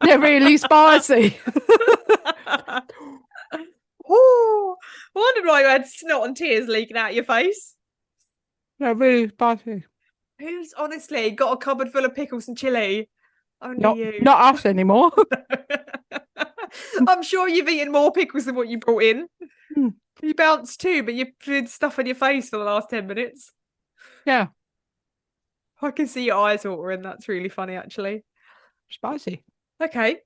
S2: They're really spicy.
S1: Oh, I wondered why you had snot and tears leaking out your face.
S2: They're really spicy.
S1: Who's honestly got a cupboard full of pickles and chili? Only you.
S2: Not us anymore.
S1: I'm sure you've eaten more pickles than what you brought in.
S2: Mm.
S1: You bounced too, but you've put stuff on your face for the last 10 minutes.
S2: Yeah.
S1: I can see your eyes watering. That's really funny, actually.
S2: Spicy.
S1: Okay.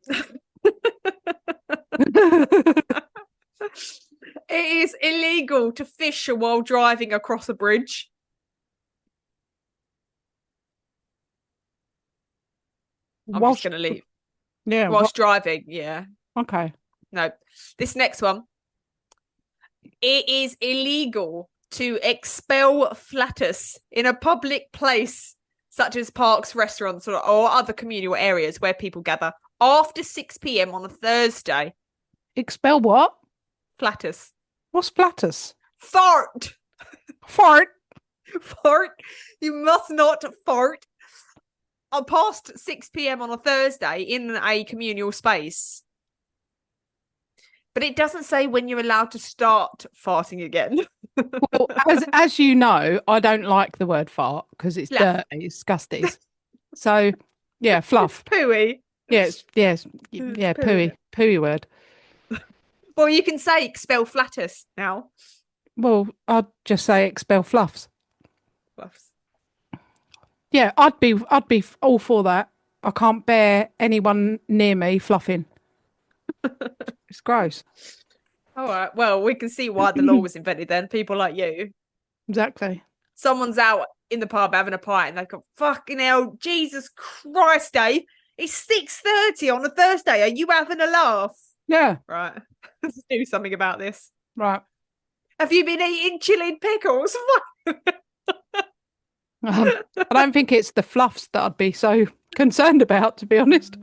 S1: It is illegal to fish while driving across a bridge. I'm just going to leave.
S2: Yeah.
S1: Whilst driving, yeah.
S2: Okay.
S1: No. This next one. It is illegal to expel flatus in a public place such as parks, restaurants, or other communal areas where people gather after 6 p.m. on a Thursday.
S2: Expel what?
S1: Flatus.
S2: What's flatus?
S1: Fart.
S2: Fart.
S1: Fart. You must not fart past 6 p.m. on a Thursday in a communal space. But it doesn't say when you're allowed to start farting again.
S2: Well, as you know, I don't like the word fart because it's
S1: Fluff.
S2: dirty, it's disgusting. So, yeah, fluff.
S1: Pooey.
S2: Yes, pooey, pooey word.
S1: Well, you can say expel flatus now.
S2: Well, I'd just say expel fluffs.
S1: Fluffs.
S2: Yeah, I'd be all for that. I can't bear anyone near me fluffing. It's gross.
S1: All right. Well, we can see why the law was invented then. People like you.
S2: Exactly.
S1: Someone's out in the pub having a pint and they go, fucking hell, Jesus Christ, Dave. It's 6:30 on a Thursday. Are you having a laugh?
S2: Yeah.
S1: Right. Let's do something about this.
S2: Right.
S1: Have you been eating chilled pickles?
S2: I don't think it's the fluffs that I'd be so concerned about, to be honest.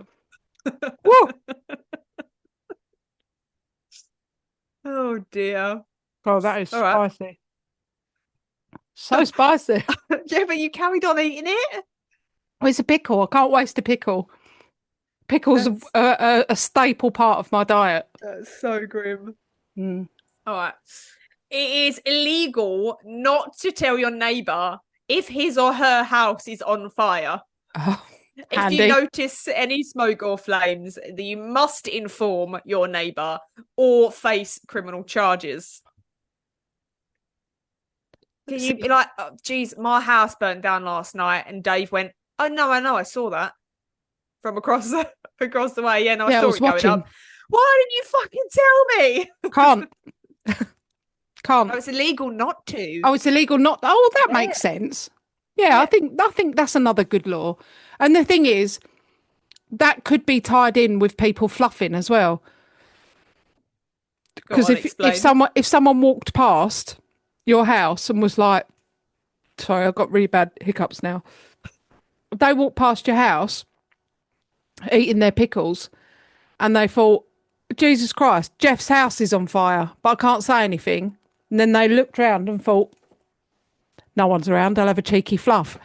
S2: Whoa.
S1: Oh dear.
S2: Oh, that is
S1: All right.
S2: spicy. So spicy.
S1: Yeah, but you carried on eating it.
S2: Oh, it's a pickle. I can't waste a pickle. Pickles are a staple part of my diet.
S1: That's so grim.
S2: Mm.
S1: All right. It is illegal not to tell your neighbour if his or her house is on fire.
S2: Oh,
S1: if
S2: handy.
S1: you notice any smoke or flames, you must inform your neighbour or face criminal charges. Can you be like, oh, geez, my house burnt down last night, and Dave went, "Oh no, I know, I saw that from across the way." Yeah, no, I saw it going up. Why didn't you fucking tell me?
S2: Can't. Can't.
S1: Oh, it's illegal not to.
S2: Oh, it's illegal not. Oh, that makes sense. Yeah, I think that's another good law. And the thing is, that could be tied in with people fluffing as well. Because if someone walked past your house and was like, sorry, I've got really bad hiccups now. they walked past your house eating their pickles, and they thought, Jesus Christ, Jeff's house is on fire, but I can't say anything. And then they looked round and thought, no one's around, I'll have a cheeky fluff.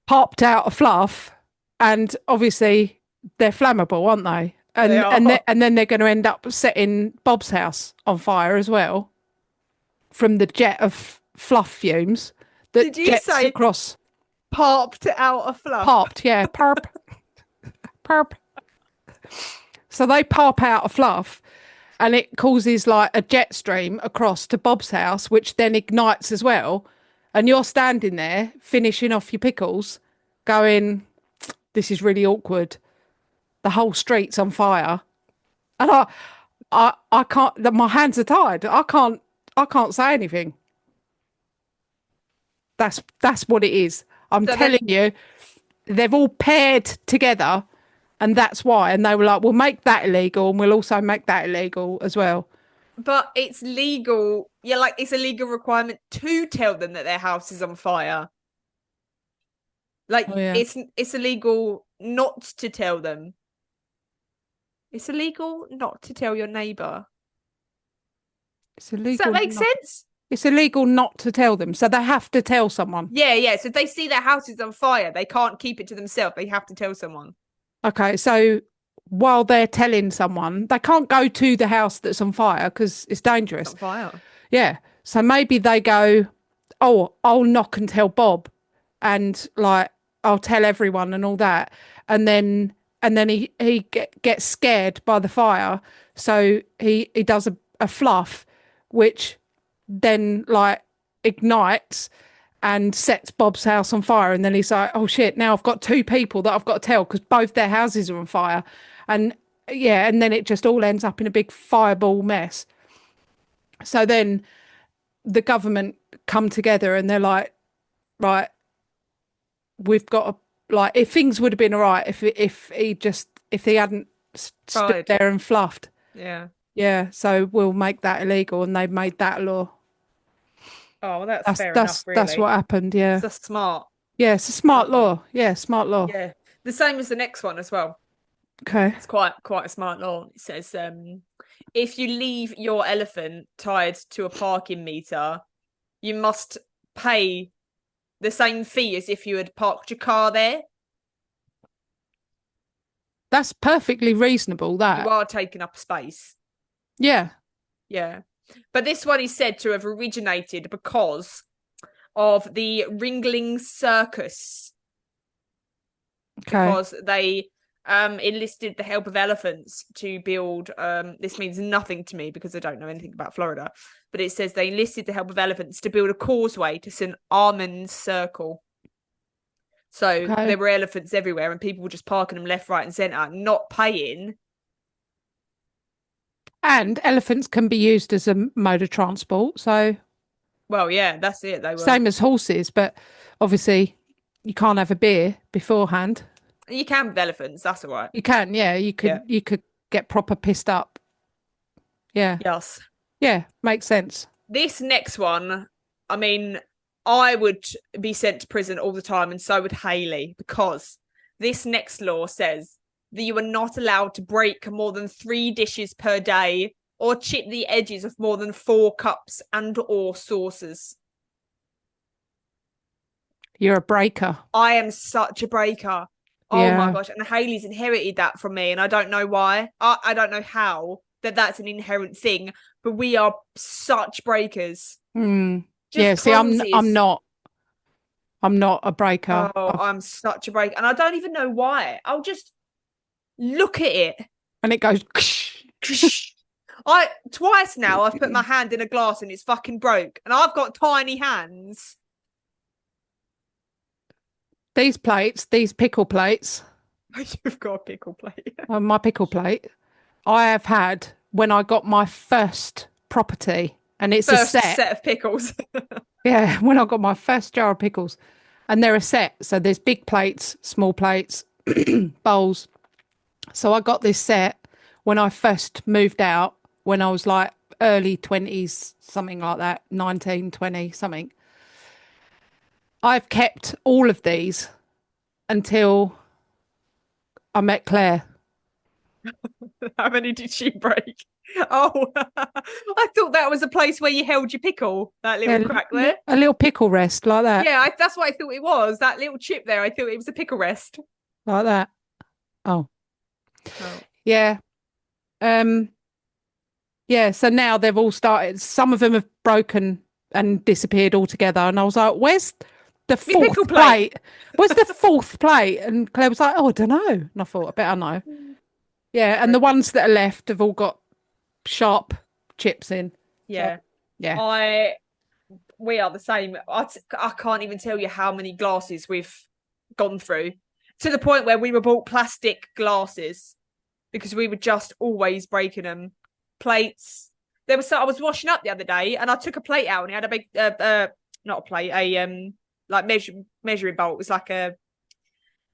S2: Popped out a fluff, and obviously they're flammable, aren't they?
S1: They are.
S2: And then they're going to end up setting Bob's house on fire as well from the jet of fluff fumes that
S1: Did you
S2: jets
S1: say
S2: across.
S1: popped out a fluff?
S2: Popped, yeah, perp, perp. So they pop out a fluff, and it causes like a jet stream across to Bob's house, which then ignites as well. And you're standing there finishing off your pickles, going, "This is really awkward. The whole street's on fire," and I can't. My hands are tied. I can't say anything. That's what it is. I'm
S1: So
S2: telling you, they've all paired together, and that's why. And they were like, "We'll make that illegal, and we'll also make that illegal as well."
S1: but it's legal. Yeah, like it's a legal requirement to tell them that their house is on fire. Like
S2: Oh yeah,
S1: it's illegal not to tell them. It's illegal not to tell your neighbor.
S2: it's
S1: Does that
S2: illegal.
S1: make sense?
S2: It's illegal not to tell them, so they have to tell someone.
S1: Yeah, yeah. So if they see their house is on fire, they can't keep it to themselves. They have to tell someone.
S2: Okay, so while they're telling someone, they can't go to the house that's on fire because it's dangerous.
S1: On fire.
S2: Yeah. So maybe they go, "Oh, I'll knock and tell Bob, and like I'll tell everyone and all that." And then gets scared by the fire, so he does a fluff, which then like ignites and sets Bob's house on fire. And then he's like, "Oh shit, now I've got two people that I've got to tell because both their houses are on fire." And yeah, and then it just all ends up in a big fireball mess. So then the government come together and they're like, right, we've got to, like, if things would have been all right if he hadn't stood
S1: Tried.
S2: there and fluffed.
S1: Yeah.
S2: Yeah, so we'll make that illegal, and they've made that law.
S1: Oh, well, that's fair enough,
S2: That's
S1: really.
S2: what happened. Yeah,
S1: That's smart.
S2: yeah, it's a smart
S1: Uh,
S2: law. Yeah, smart law.
S1: yeah. The same as the next one as well.
S2: Okay.
S1: It's quite a smart law. It says if you leave your elephant tied to a parking meter, you must pay the same fee as if you had parked your car there.
S2: That's perfectly reasonable, that.
S1: You are taking up space.
S2: Yeah.
S1: Yeah. But this one is said to have originated because of the Ringling Circus,
S2: Okay.
S1: because they enlisted the help of elephants to build this means nothing to me because I don't know anything about Florida, but it says they enlisted the help of elephants to build a causeway to St. Armand's Circle. So
S2: Okay.
S1: there were elephants everywhere and people were just parking them left, right and centre, not paying.
S2: And elephants can be used as a mode of transport. So
S1: Well, yeah, that's it. They were.
S2: same as horses, but obviously you can't have a beer beforehand.
S1: You can with elephants, that's all right.
S2: You can, yeah. You could get proper pissed up. Yeah.
S1: Yes.
S2: Yeah, makes sense.
S1: This next one, I mean, I would be sent to prison all the time, and so would Haley, because this next law says that you are not allowed to break more than 3 dishes per day or chip the edges of more than 4 cups and or saucers.
S2: You're a breaker.
S1: I am such a breaker. Oh
S2: Yeah.
S1: my gosh. And Haley's inherited that from me, and I don't know why. I don't know how that's an inherent thing, but we are such breakers.
S2: Mm.
S1: Just
S2: Yeah, see,
S1: clumsies.
S2: I'm not a breaker.
S1: Oh, I'm such a breaker. And I don't even know why. I'll just look at it.
S2: And it goes
S1: I twice now I've put my hand in a glass and it's fucking broke. And I've got tiny hands.
S2: these plates, these pickle plates,
S1: You've got a pickle plate.
S2: my pickle plate, I have had when I got my first property, and it's
S1: First
S2: a set.
S1: set of pickles.
S2: Yeah, when I got my first jar of pickles, and they're a set. So there's big plates, small plates, bowls. So I got this set when I first moved out, when I was like early 20s, something like that, 19, 20, something. I've kept all of these until I met Claire.
S1: How many did she break? Oh, I thought that was a place where you held your pickle, that little crack there.
S2: A little pickle rest like that.
S1: Yeah, that's what I thought it was. That little chip there, I thought it was a pickle rest.
S2: Like that. Oh.
S1: Oh.
S2: Yeah. Yeah, so now they've all started. Some of them have broken and disappeared altogether. And I was like, where's the
S1: Me pickle
S2: fourth
S1: plate.
S2: plate? Where's the fourth plate? And Claire was like, oh, I don't know. And I thought, I bet I know. Yeah, and the ones that are left have all got sharp chips in.
S1: Yeah.
S2: So, yeah.
S1: We are the same. I can't even tell you how many glasses we've gone through, to the point where we were bought plastic glasses because we were just always breaking them. Plates. I was washing up the other day and I took a plate out and it had a big not a plate, a like measuring bowl. It was like a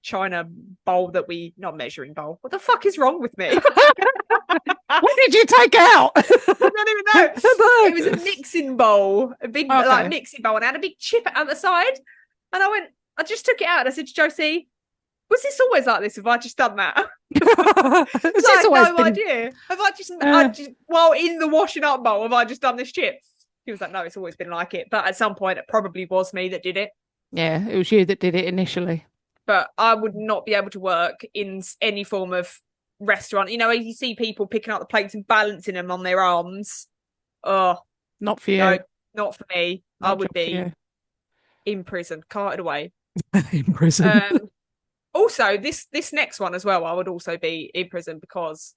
S1: china bowl not measuring bowl. What the fuck is wrong with me?
S2: What did you take out?
S1: I don't even know. It was a mixing bowl, a big like mixing bowl, and it had a big chip at the side. And I just took it out and I said to Josie, was this always like this? Have I just done that? Idea. Have I just while in the washing up bowl, have I just done this chip? He was like, no, it's always been like it. But at some point, it probably was me that did it.
S2: Yeah, it was you that did it initially.
S1: But I would not be able to work in any form of restaurant. You know, you see people picking up the plates and balancing them on their arms. Oh,
S2: not for you.
S1: No, not for me. I would be in prison, carted away.
S2: In prison.
S1: Also, this next one as well, I would also be in prison because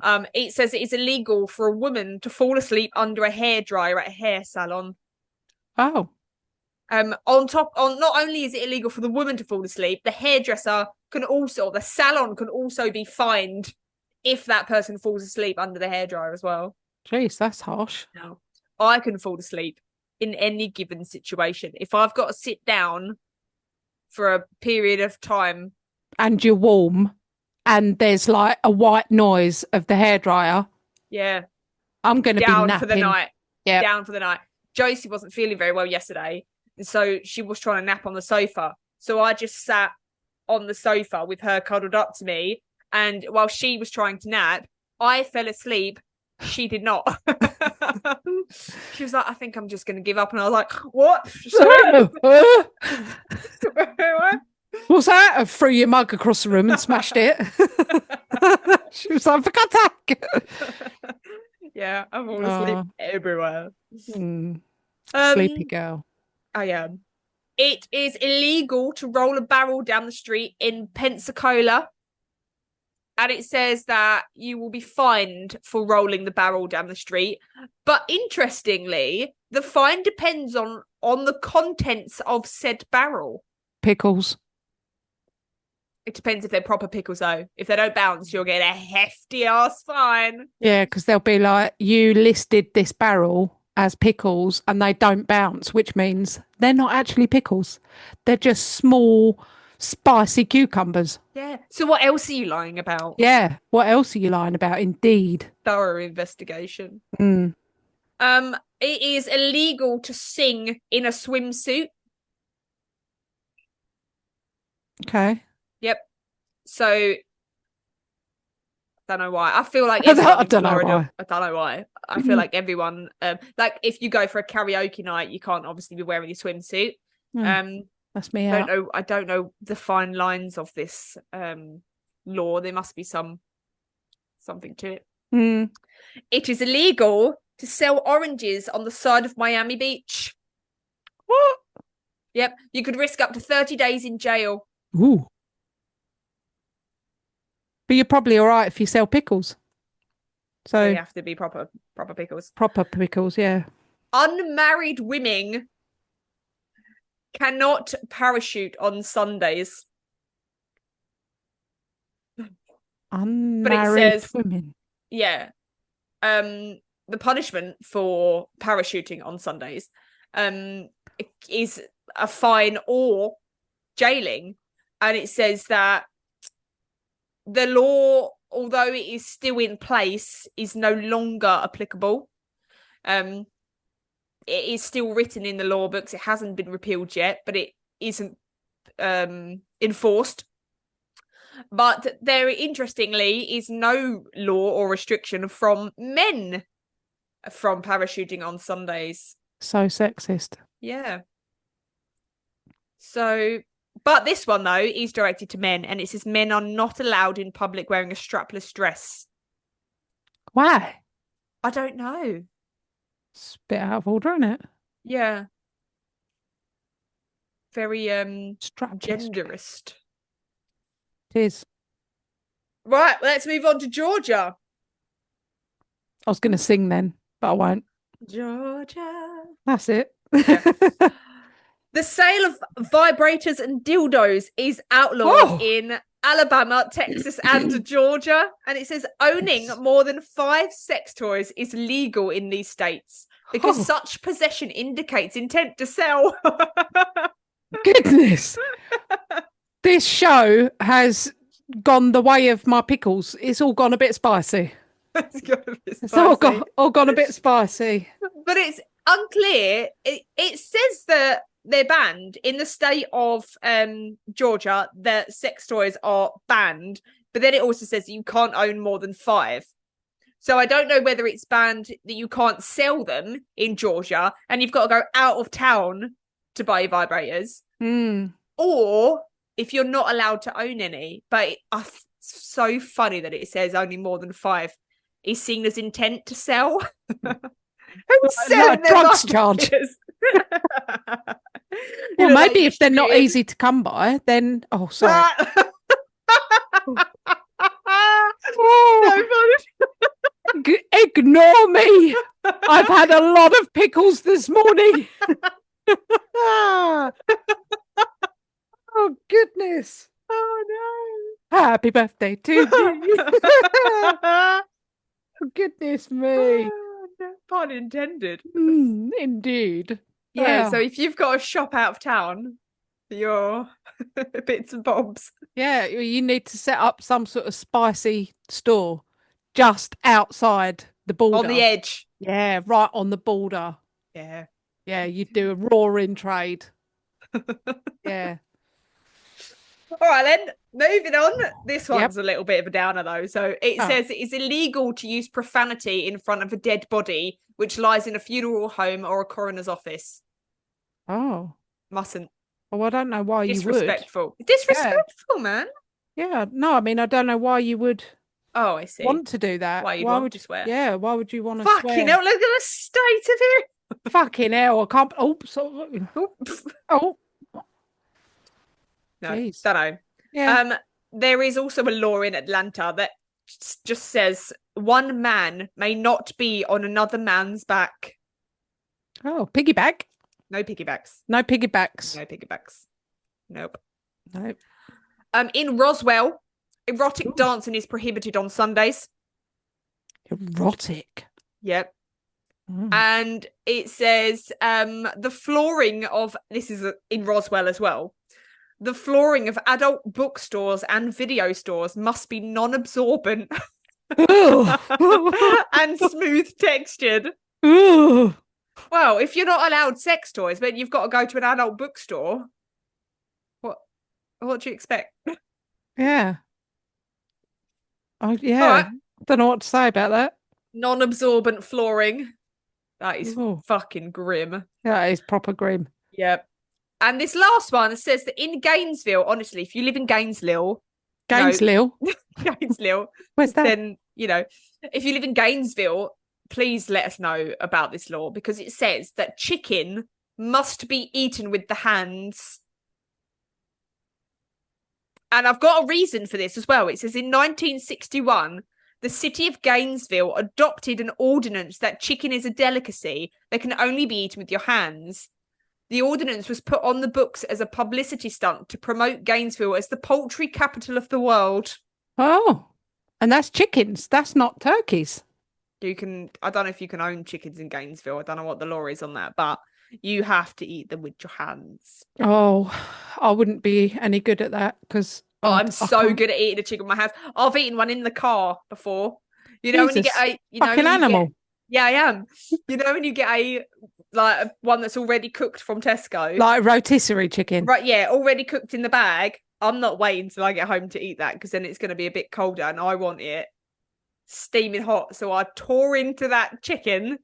S1: it says it is illegal for a woman to fall asleep under a hairdryer at a hair salon.
S2: Oh.
S1: Not only is it illegal for the woman to fall asleep, the the salon can also be fined if that person falls asleep under the hairdryer as well.
S2: Jeez, that's harsh.
S1: No, I can fall asleep in any given situation. If I've got to sit down for a period of time
S2: and you're warm and there's like a white noise of the hairdryer,
S1: yeah,
S2: I'm going to be napping.
S1: For the night.
S2: Yeah,
S1: down for the night. Josie wasn't feeling very well yesterday, and so she was trying to nap on the sofa. So I just sat on the sofa with her cuddled up to me, and while she was trying to nap, I fell asleep. She did not. She was like, I think I'm just going to give up. And I was like, what?
S2: What's that? I threw your mug across the room and smashed it. She was like, for God's sake.
S1: Yeah, I'm all asleep everywhere.
S2: Sleepy girl.
S1: I am. It is illegal to roll a barrel down the street in Pensacola. And it says that you will be fined for rolling the barrel down the street. But interestingly, the fine depends on the contents of said barrel.
S2: Pickles.
S1: It depends if they're proper pickles, though. If they don't bounce, you'll get a hefty ass fine.
S2: Yeah, because they'll be like, you listed this barrel as pickles and they don't bounce, which means they're not actually pickles. They're just small, spicy cucumbers.
S1: Yeah. So what else are you lying about?
S2: Yeah. What else are you lying about? Indeed.
S1: Thorough investigation.
S2: Mm.
S1: It is illegal to sing in a swimsuit.
S2: Okay.
S1: Yep. So I don't know why. I feel like everyone in Florida, I don't know why. I feel like everyone, like if you go for a karaoke night, you can't obviously be wearing your swimsuit.
S2: That's me out.
S1: I don't know the fine lines of this law. There must be something to it.
S2: Mm.
S1: It is illegal to sell oranges on the side of Miami Beach.
S2: What?
S1: Yep. You could risk up to 30 days in jail.
S2: Ooh. But you're probably all right if you sell pickles. So
S1: they have to be proper pickles.
S2: Proper pickles, yeah.
S1: Unmarried women cannot parachute on Sundays.
S2: Unmarried women.
S1: Yeah. The punishment for parachuting on Sundays is a fine or jailing. And it says that the law, although it is still in place, is no longer applicable. It it is still written in the law books. It hasn't been repealed yet, but it isn't enforced. But there, interestingly, is no law or restriction from men from parachuting on Sundays.
S2: So sexist.
S1: Yeah. So, but this one, though, is directed to men, and it says men are not allowed in public wearing a strapless dress.
S2: Why?
S1: I don't know.
S2: It's a bit out of order, isn't it?
S1: Yeah. Very
S2: Strapless.
S1: genderist.
S2: It is.
S1: Right, let's move on to Georgia.
S2: I was going to sing then, but I won't.
S1: Georgia.
S2: That's it.
S1: Yeah. The sale of vibrators and dildos is outlawed in Alabama, Texas, and Georgia. And it says owning more than 5 sex toys is legal in these states because such possession indicates intent to sell.
S2: Goodness. This show has gone the way of my pickles. It's all gone a bit spicy. It's all gone a bit spicy.
S1: But it's unclear. It says that they're banned in the state of Georgia. That sex toys are banned, but then it also says that you can't own more than 5. So I don't know whether it's banned that you can't sell them in Georgia and you've got to go out of town to buy vibrators, or if you're not allowed to own any. But it's so funny that it says only more than 5 is seen as intent to sell. Who's selling their
S2: drugs charge? Well, maybe if they're not easy to come by, then sorry. Ignore me. I've had a lot of pickles this morning. Oh goodness.
S1: Oh
S2: no. Happy birthday to you. Oh, goodness me.
S1: Pun intended.
S2: Indeed.
S1: Yeah, so if you've got a shop out of town for your bits and bobs.
S2: Yeah, you need to set up some sort of spicy store just outside the border.
S1: On the edge.
S2: Yeah, right on the border.
S1: Yeah.
S2: Yeah, you do a roaring trade. Yeah.
S1: All right, then. Moving on. This one's a little bit of a downer, though. So it says it is illegal to use profanity in front of a dead body, which lies in a funeral home or a coroner's office.
S2: Oh.
S1: Mustn't.
S2: Well, I don't know why you would.
S1: Disrespectful. Disrespectful, man.
S2: Yeah. No, I mean, I don't know why you would
S1: I see.
S2: want to do that.
S1: Why would you swear?
S2: Yeah, why would you want to
S1: swear?
S2: Fucking
S1: hell, look at the state of it.
S2: Fucking hell, I can't...
S1: No, don't know.
S2: Yeah.
S1: There is also a law in Atlanta that just says one man may not be on another man's back.
S2: Oh, piggyback?
S1: No piggybacks.
S2: No piggybacks.
S1: No piggybacks. Nope.
S2: Nope.
S1: In Roswell, erotic dancing is prohibited on Sundays.
S2: Erotic?
S1: Yep. And it says the flooring of, this is in Roswell as well, the flooring of adult bookstores and video stores must be non-absorbent and smooth textured. Well, if you're not allowed sex toys, but you've got to go to an adult bookstore, what do you expect?
S2: Yeah. Oh, yeah.
S1: Right.
S2: Don't know what to say about that.
S1: Non-absorbent flooring. That is fucking grim.
S2: Yeah, it is proper grim.
S1: Yep. And this last one says that in Gainesville, honestly, if you live in Gainesville, where's that? Then, if you live in Gainesville, please let us know about this law, because it says that chicken must be eaten with the hands. And I've got a reason for this as well. It says in 1961, the city of Gainesville adopted an ordinance that chicken is a delicacy that can only be eaten with your hands. The ordinance was put on the books as a publicity stunt to promote Gainesville as the poultry capital of the world.
S2: Oh, and that's chickens. That's not turkeys.
S1: I don't know if you can own chickens in Gainesville. I don't know what the law is on that, but you have to eat them with your hands.
S2: Oh, I wouldn't be any good at that because...
S1: I'm so good at eating a chicken with my hands. I've eaten one in the car before. When you get a...
S2: fucking animal.
S1: Yeah, I am. When you get a like one that's already cooked from Tesco.
S2: Like rotisserie chicken.
S1: Right, yeah, already cooked in the bag. I'm not waiting till I get home to eat that because then it's going to be a bit colder and I want it steaming hot. So I tore into that chicken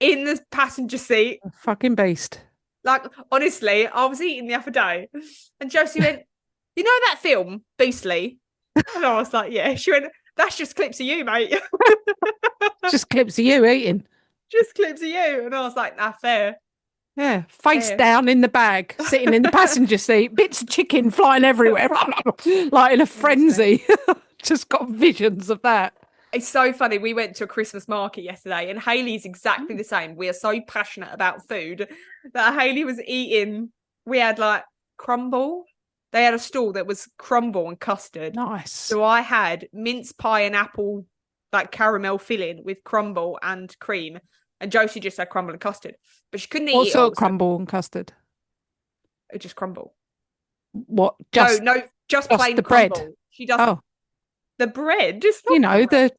S1: in the passenger seat.
S2: Fucking beast.
S1: Like, honestly, I was eating the other day and Josie went, you know that film, Beastly? And I was like, yeah. She went, that's just clips of you, mate.
S2: Just clips of you eating.
S1: Just clips of you. And I was like, nah, fair.
S2: Yeah, face
S1: Fair.
S2: down in the bag, sitting in the passenger seat, bits of chicken flying everywhere, like in a frenzy. Just got visions of that.
S1: It's so funny. We went to a Christmas market yesterday and Hayley's exactly the same. We are so passionate about food that Hayley was eating. We had like crumble. They had a stall that was crumble and custard.
S2: Nice.
S1: So I had mince pie and apple, like caramel filling with crumble and cream. And Josie just had crumble and custard. But she couldn't eat
S2: What
S1: it
S2: sort
S1: all.
S2: of crumble and custard?
S1: Just crumble.
S2: What? Just
S1: just plain
S2: the
S1: crumble.
S2: bread.
S1: She doesn't.
S2: Oh,
S1: The bread, just
S2: you know
S1: the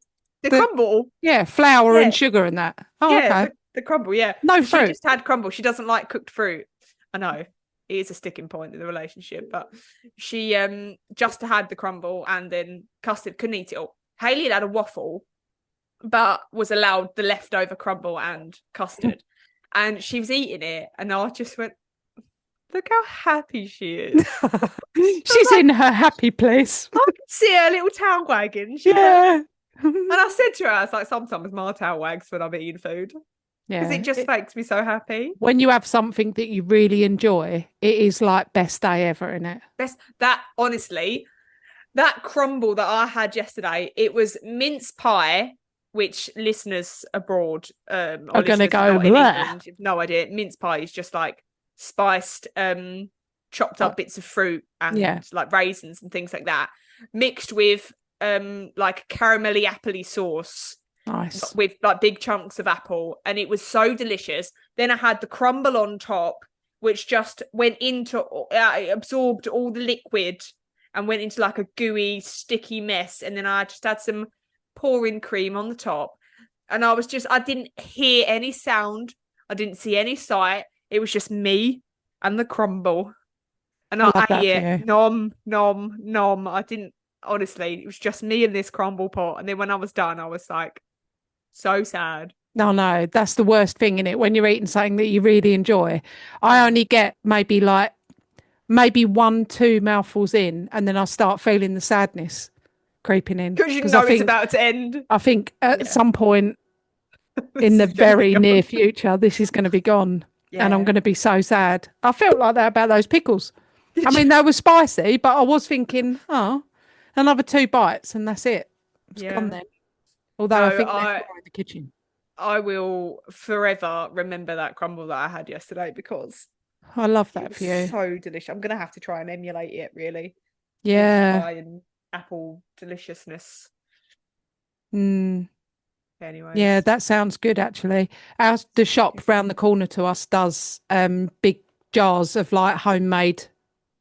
S1: crumble.
S2: Yeah, flour
S1: Yeah.
S2: and sugar and that. Oh,
S1: Yeah,
S2: okay.
S1: the crumble. Yeah,
S2: No
S1: She
S2: fruit.
S1: just had crumble. She doesn't like cooked fruit. I know it is a sticking point in the relationship, but she just had the crumble and then custard. Couldn't eat it all. Hayley had a waffle, but was allowed the leftover crumble and custard, and she was eating it, and I just went, look how happy she is.
S2: She's in her happy place.
S1: I can see her little tail wagging.
S2: Yeah.
S1: And I said to her, I was like, sometimes my tail wags when I'm eating food. Because
S2: Yeah.
S1: it just makes me so happy.
S2: When you have something that you really enjoy, it is like best day ever, isn't it?
S1: Honestly, that crumble that I had yesterday, it was mince pie, which listeners abroad
S2: are going to go,
S1: not in England, have no idea. Mince pie is just like spiced, chopped up bits of fruit and like raisins and things like that, mixed with like caramelly appley sauce.
S2: Nice.
S1: With like big chunks of apple, and it was so delicious. Then I had the crumble on top, which just went into it absorbed all the liquid and went into like a gooey, sticky mess. And then I just had some pouring cream on the top, and I didn't hear any sound, I didn't see any sight. It was just me and the crumble, and I ate it nom nom nom. I didn't, honestly, it was just me and this crumble pot. And then when I was done, I was like, so sad.
S2: No, that's the worst thing in it when you're eating something that you really enjoy. I only get maybe 1-2 mouthfuls in, and then I start feeling the sadness creeping in.
S1: Because you know it's about to end.
S2: I think at some point in the very near future, this is going to be gone. Yeah. And I'm going to be so sad. I felt like that about those pickles. I mean, they were spicy, but I was thinking, another 2 bites and that's it. It's gone then. Although I think there's more in the kitchen.
S1: I will forever remember that crumble that I had yesterday because
S2: I love that for you.
S1: So delicious. I'm going to have to try and emulate it, really.
S2: Yeah.
S1: Pie and apple deliciousness.
S2: Anyway.
S1: Yeah,
S2: that sounds good, actually. The shop round the corner to us does big jars of like homemade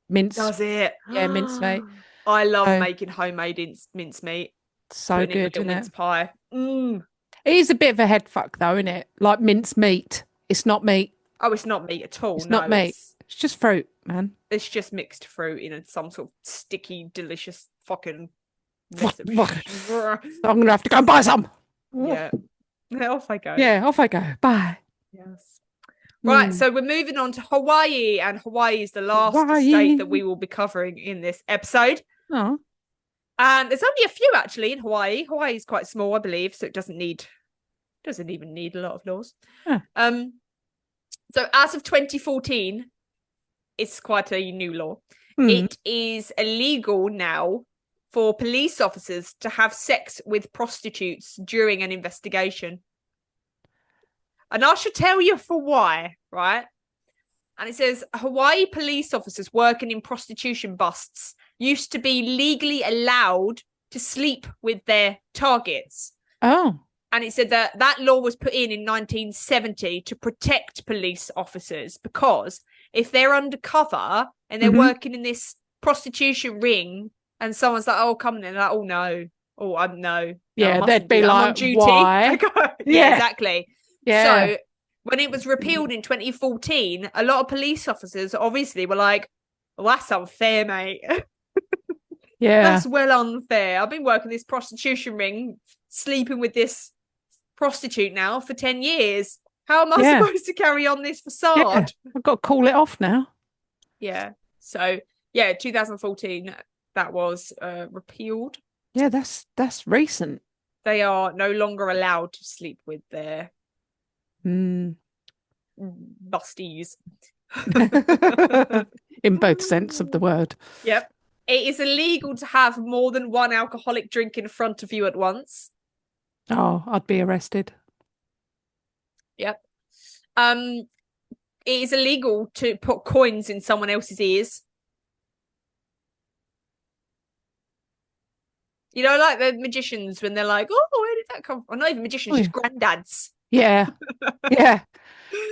S2: mince.
S1: Does it?
S2: Yeah, mincemeat.
S1: I love making homemade mincemeat.
S2: So good, isn't
S1: mince pie.
S2: It is a bit of a head fuck, though, isn't it? Like mince meat. It's not meat.
S1: Oh, it's not meat at all.
S2: It's not meat. It's just fruit, man.
S1: It's just mixed fruit in some sort of sticky, delicious fucking
S2: mess of I'm going to have to go and buy some.
S1: Yeah. Off I go.
S2: Yeah, off I go. Bye.
S1: Yes. Right, so we're moving on to Hawaii, and Hawaii is the last state that we will be covering in this episode.
S2: Oh.
S1: And there's only a few actually in Hawaii. Hawaii is quite small, I believe, so it doesn't even need a lot of laws.
S2: Huh.
S1: So as of 2014, it's quite a new law. It is illegal now for police officers to have sex with prostitutes during an investigation. And I should tell you for why, right? And it says Hawaii police officers working in prostitution busts used to be legally allowed to sleep with their targets.
S2: Oh.
S1: And it said that law was put in 1970 to protect police officers, because if they're undercover and they're working in this prostitution ring and someone's like, oh, come in, they're like, oh, no. Oh, no.
S2: Yeah, they'd be
S1: like,
S2: I'm on duty. Why?
S1: yeah, exactly.
S2: Yeah.
S1: So when it was repealed in 2014, a lot of police officers obviously were like, well, that's unfair, mate.
S2: Yeah.
S1: That's well unfair. I've been working this prostitution ring, sleeping with this prostitute now for 10 years. How am I
S2: Yeah.
S1: supposed to carry on this
S2: Yeah.
S1: facade?
S2: I've got to call it off now.
S1: Yeah. So, yeah, 2014, that was repealed.
S2: Yeah, that's recent.
S1: They are no longer allowed to sleep with their
S2: Mm.
S1: busties.
S2: In both sense of the word.
S1: Yep. It is illegal to have more than one alcoholic drink in front of you at once.
S2: Oh, I'd be arrested.
S1: Yep. It is illegal to put coins in someone else's ears. You know, like the magicians when they're like, "Oh, where did that come from?" Not even magicians,
S2: Oh,
S1: just
S2: yeah.
S1: granddads.
S2: Yeah. Yeah.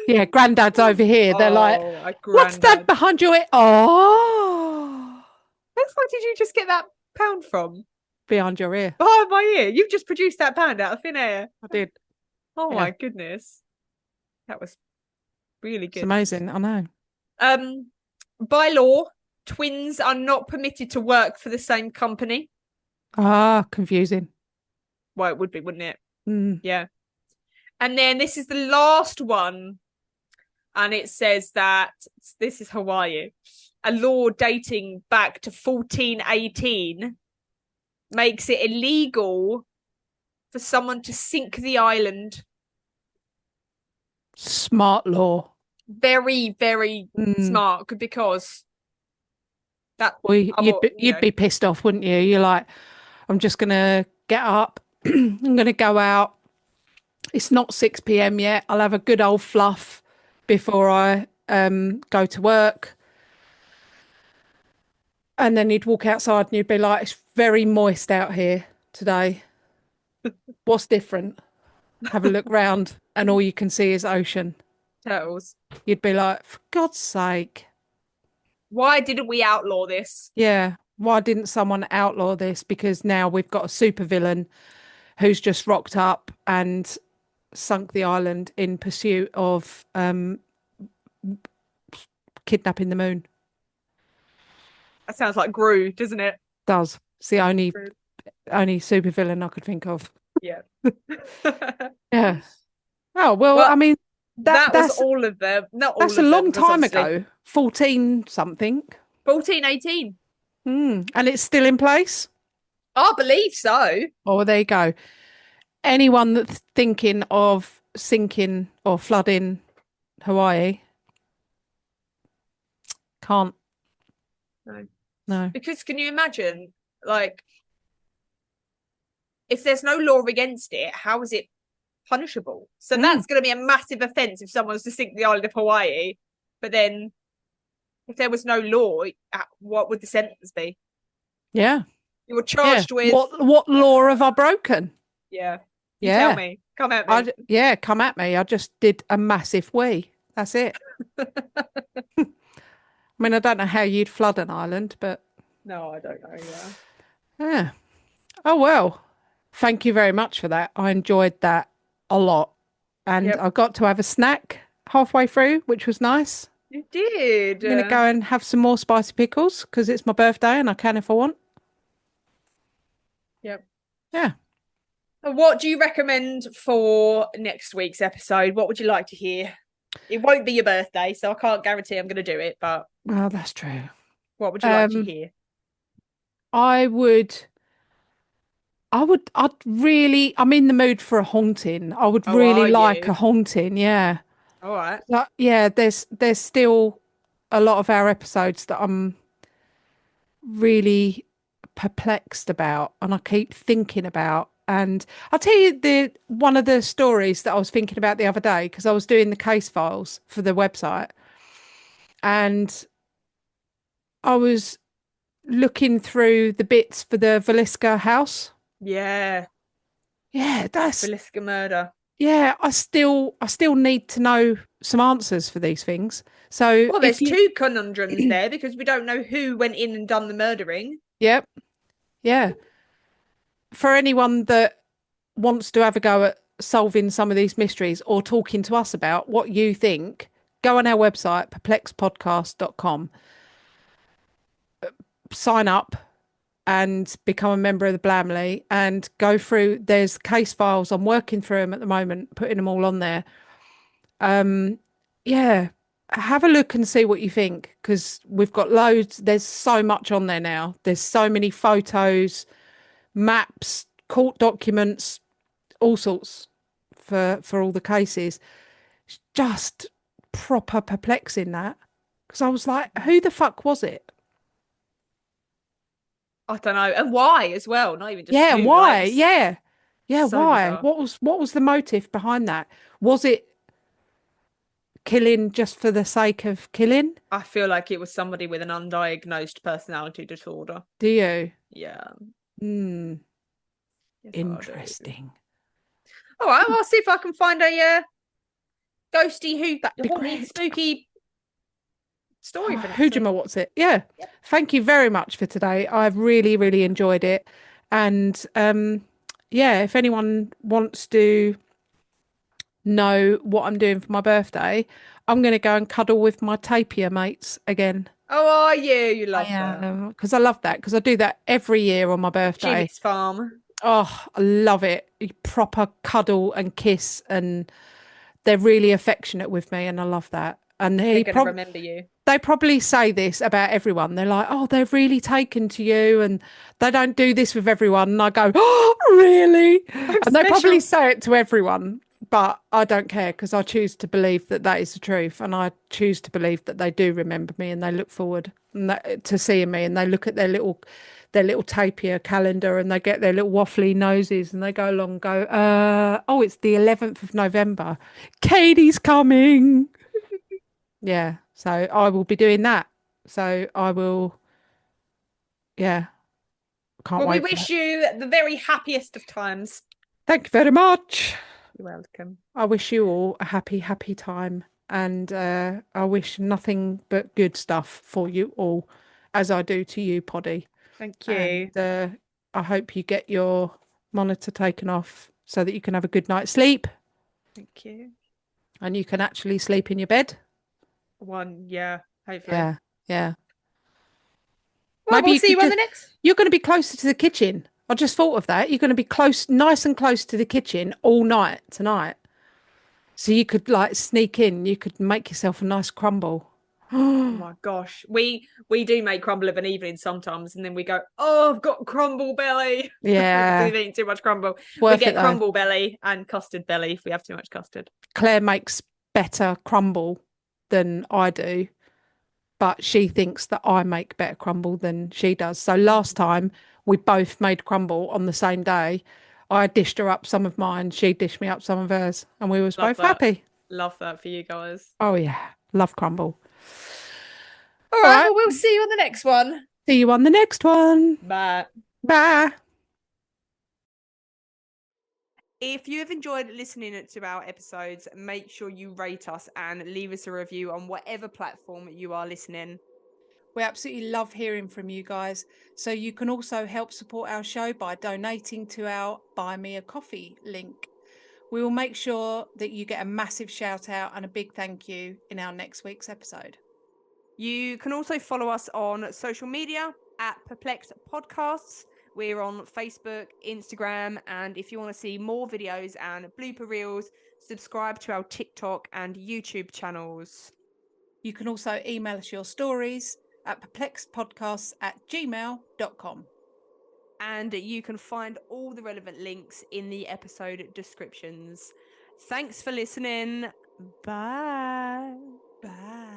S2: Yeah. Granddad's over here. They're like,
S1: Oh, my
S2: what's that
S1: granddad.
S2: behind your ear? Oh,
S1: Where the fuck did you just get that pound from?
S2: behind your ear.
S1: Behind my ear. You've just produced that pound out of thin air.
S2: I did.
S1: Oh
S2: Yeah.
S1: my goodness. That was really
S2: It's
S1: good.
S2: amazing. I know.
S1: By law, twins are not permitted to work for the same company.
S2: Ah, confusing.
S1: Well, it would be, wouldn't it?
S2: Mm.
S1: Yeah. And then this is the last one. And it says that this is Hawaii. A law dating back to 1418 makes it illegal for someone to sink the island.
S2: Smart law.
S1: Very, very smart, because that
S2: Well, you'd be pissed off, wouldn't you? You're like, I'm just gonna get up. I'm gonna go out. It's not 6 p.m. yet. I'll have a good old fluff before I go to work. And then you'd walk outside and you'd be like, it's very moist out here today. What's different? Have a look round and all you can see is ocean.
S1: turtles.
S2: You'd be like, for God's sake.
S1: Why didn't we outlaw this?
S2: Yeah. Why didn't someone outlaw this? Because now we've got a supervillain who's just rocked up and sunk the island in pursuit of kidnapping the moon.
S1: That sounds like Gru, doesn't it?
S2: Does. It's the only supervillain I could think of.
S1: Yeah.
S2: Yeah. Oh well, I mean
S1: that was
S2: that's
S1: all of them. Not all of
S2: that's a
S1: them.
S2: long
S1: Because
S2: time
S1: obviously
S2: ago. 14 something.
S1: 1418.
S2: And it's still in place.
S1: I believe so.
S2: Oh, there you go. Anyone that's thinking of sinking or flooding Hawaii can't. No.
S1: Because can you imagine, like, if there's no law against it, how is it punishable? So that's going to be a massive offence if someone's to sink the island of Hawaii. But then, if there was no law, what would the sentence be?
S2: Yeah.
S1: You were charged with
S2: what law have I broken?
S1: Yeah.
S2: Yeah.
S1: Tell me. Come at me.
S2: Come at me. I just did a massive wee. That's it. I mean, I don't know how you'd flood an island, but
S1: no, I don't know. Yeah.
S2: Yeah. Oh well. Thank you very much for that. I enjoyed that a lot. And I got to have a snack halfway through, which was nice.
S1: You did.
S2: I'm going to go and have some more spicy pickles because it's my birthday and I can if I want.
S1: Yep.
S2: Yeah.
S1: What do you recommend for next week's episode? What would you like to hear? It won't be your birthday, so I can't guarantee I'm going to do it, but...
S2: Well, that's true.
S1: What would you like to hear?
S2: I'm in the mood for a haunting. I would really like a haunting, yeah.
S1: All right.
S2: Yeah, there's still a lot of our episodes that I'm really perplexed about and I keep thinking about. And I'll tell you one of the stories that I was thinking about the other day because I was doing the case files for the website and I was looking through the bits for the Velisca house.
S1: Yeah.
S2: Yeah, that's
S1: Velisca murder.
S2: Yeah, I still need to know some answers for these things. So
S1: there's two conundrums there because we don't know who went in and done the murdering.
S2: Yep. Yeah. For anyone that wants to have a go at solving some of these mysteries or talking to us about what you think, go on our website, perplexpodcast.com, sign up and become a member of the Blamley and go through. There's case files. I'm working through them at the moment, putting them all on there. Yeah, have a look and see what you think, because we've got loads. There's so much on there now. There's so many photos, maps, court documents, all sorts for all the cases. It's just proper perplexing, that, because I was like, who the fuck was it?
S1: I don't know. And why as well? Not even just
S2: Yeah,
S1: who.
S2: and why?
S1: Like,
S2: Yeah,
S1: so
S2: why?
S1: bizarre.
S2: What was the motive behind that? Was it killing just for the sake of killing?
S1: I feel like it was somebody with an undiagnosed personality disorder.
S2: Do you?
S1: Yeah.
S2: Hmm.
S1: Yes, I do.
S2: Interesting.
S1: All right, well, I'll see if I can find a ghosty,
S2: That'd be
S1: haunted,
S2: great.
S1: spooky story for next week.
S2: Hujima, what's it? Yeah.
S1: Yep.
S2: Thank you very much for today. I've really, really enjoyed it. And yeah, if anyone wants to know what I'm doing for my birthday, I'm going to go and cuddle with my tapir mates again.
S1: Oh, are you? You
S2: I
S1: love that.
S2: am, because I love that, because I do that every year on my birthday.
S1: Jimmy's farm.
S2: Oh, I love it. You proper cuddle and kiss, and they're really affectionate with me, and I love that. And
S1: They're going to remember you.
S2: they probably say this about everyone. They're like, oh, they're really taken to you, and they don't do this with everyone. And I go, oh, really?
S1: I'm
S2: And they probably
S1: special.
S2: say it to everyone, but I don't care, because I choose to believe that that is the truth. And I choose to believe that they do remember me, and they look forward to seeing me, and they look at their little tapir calendar, and they get their little waffly noses, and they go along and go, oh, it's the 11th of November. Katie's coming. Yeah, so I will be doing that. So I will, yeah, can't
S1: Well, we
S2: wait for
S1: wish
S2: that.
S1: you the very happiest of times.
S2: Thank you very much.
S1: You're welcome.
S2: I wish you all a happy, happy time. And I wish nothing but good stuff for you all, as I do to you, Poddy.
S1: Thank you.
S2: And I hope you get your monitor taken off so that you can have a good night's sleep
S1: Thank you.
S2: and you can actually sleep in your bed.
S1: Yeah, hopefully.
S2: Yeah, yeah.
S1: Well,
S2: Maybe
S1: we'll
S2: you
S1: see
S2: could
S1: you on
S2: just,
S1: the next.
S2: you're going to be closer to the kitchen. I just thought of that. You're going to be close, nice and close to the kitchen all night tonight. So you could like sneak in, you could make yourself a nice crumble.
S1: Oh my gosh. We do make crumble of an evening sometimes, and then we go, oh, I've got crumble belly. Because
S2: Yeah,
S1: we've eaten too much crumble.
S2: it's
S1: We
S2: worth it
S1: get
S2: though.
S1: crumble belly and custard belly if we have too much custard.
S2: Claire makes better crumble than I do, but she thinks that I make better crumble than she does. So last time we both made crumble on the same day. I dished her up some of mine, she dished me up some of hers, and we was
S1: Love
S2: both
S1: that.
S2: happy.
S1: Love that for you guys.
S2: Oh yeah, love crumble.
S1: All
S2: All
S1: right,
S2: right,
S1: well, we'll see you on the next one.
S2: see you on the next one.
S1: Bye.
S2: Bye.
S1: If you have enjoyed listening to our episodes, make sure you rate us and leave us a review on whatever platform you are listening.
S2: We absolutely love hearing from you guys. So you can also help support our show by donating to our Buy Me a Coffee link. We will make sure that you get a massive shout out and a big thank you in our next week's episode.
S1: You can also follow us on social media at Perplexed Podcasts. We're on Facebook, Instagram, and if you want to see more videos and blooper reels, subscribe to our TikTok and YouTube channels.
S2: You can also email us your stories at perplexedpodcasts@gmail.com.
S1: And you can find all the relevant links in the episode descriptions. Thanks for listening. Bye.
S2: Bye.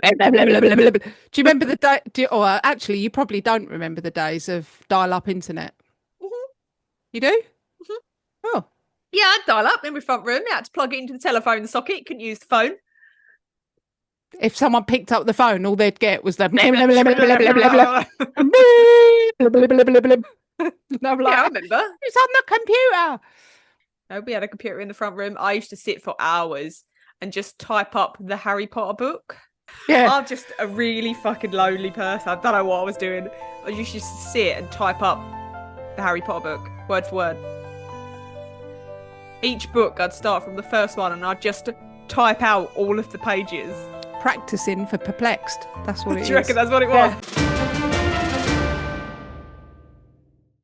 S2: Blah, blah, blah, blah, blah, blah. Do you remember the day? Or actually, you probably don't remember the days of dial-up internet. You do? Oh,
S1: Yeah, I'd dial up in my front room. I had to plug it into the telephone socket. Couldn't use the phone.
S2: if someone picked up the phone, all they'd get was the blah, blah, blah, blah, blah, blah, blah, blah. Blah, blah, blah, blah, blah. And I'm
S1: Yeah, I
S2: like,
S1: remember.
S2: it's on the computer.
S1: We had a computer in the front room. I used to sit for hours and just type up the Harry Potter book.
S2: Yeah.
S1: I'm just a really fucking lonely person. I don't know what I was doing. I used to sit and type up the Harry Potter book, word for word. Each book, I'd start from the first one and I'd just type out all of the pages.
S2: Practicing for Perplexed. That's what it is.
S1: Do you reckon that's what it was?
S2: Yeah.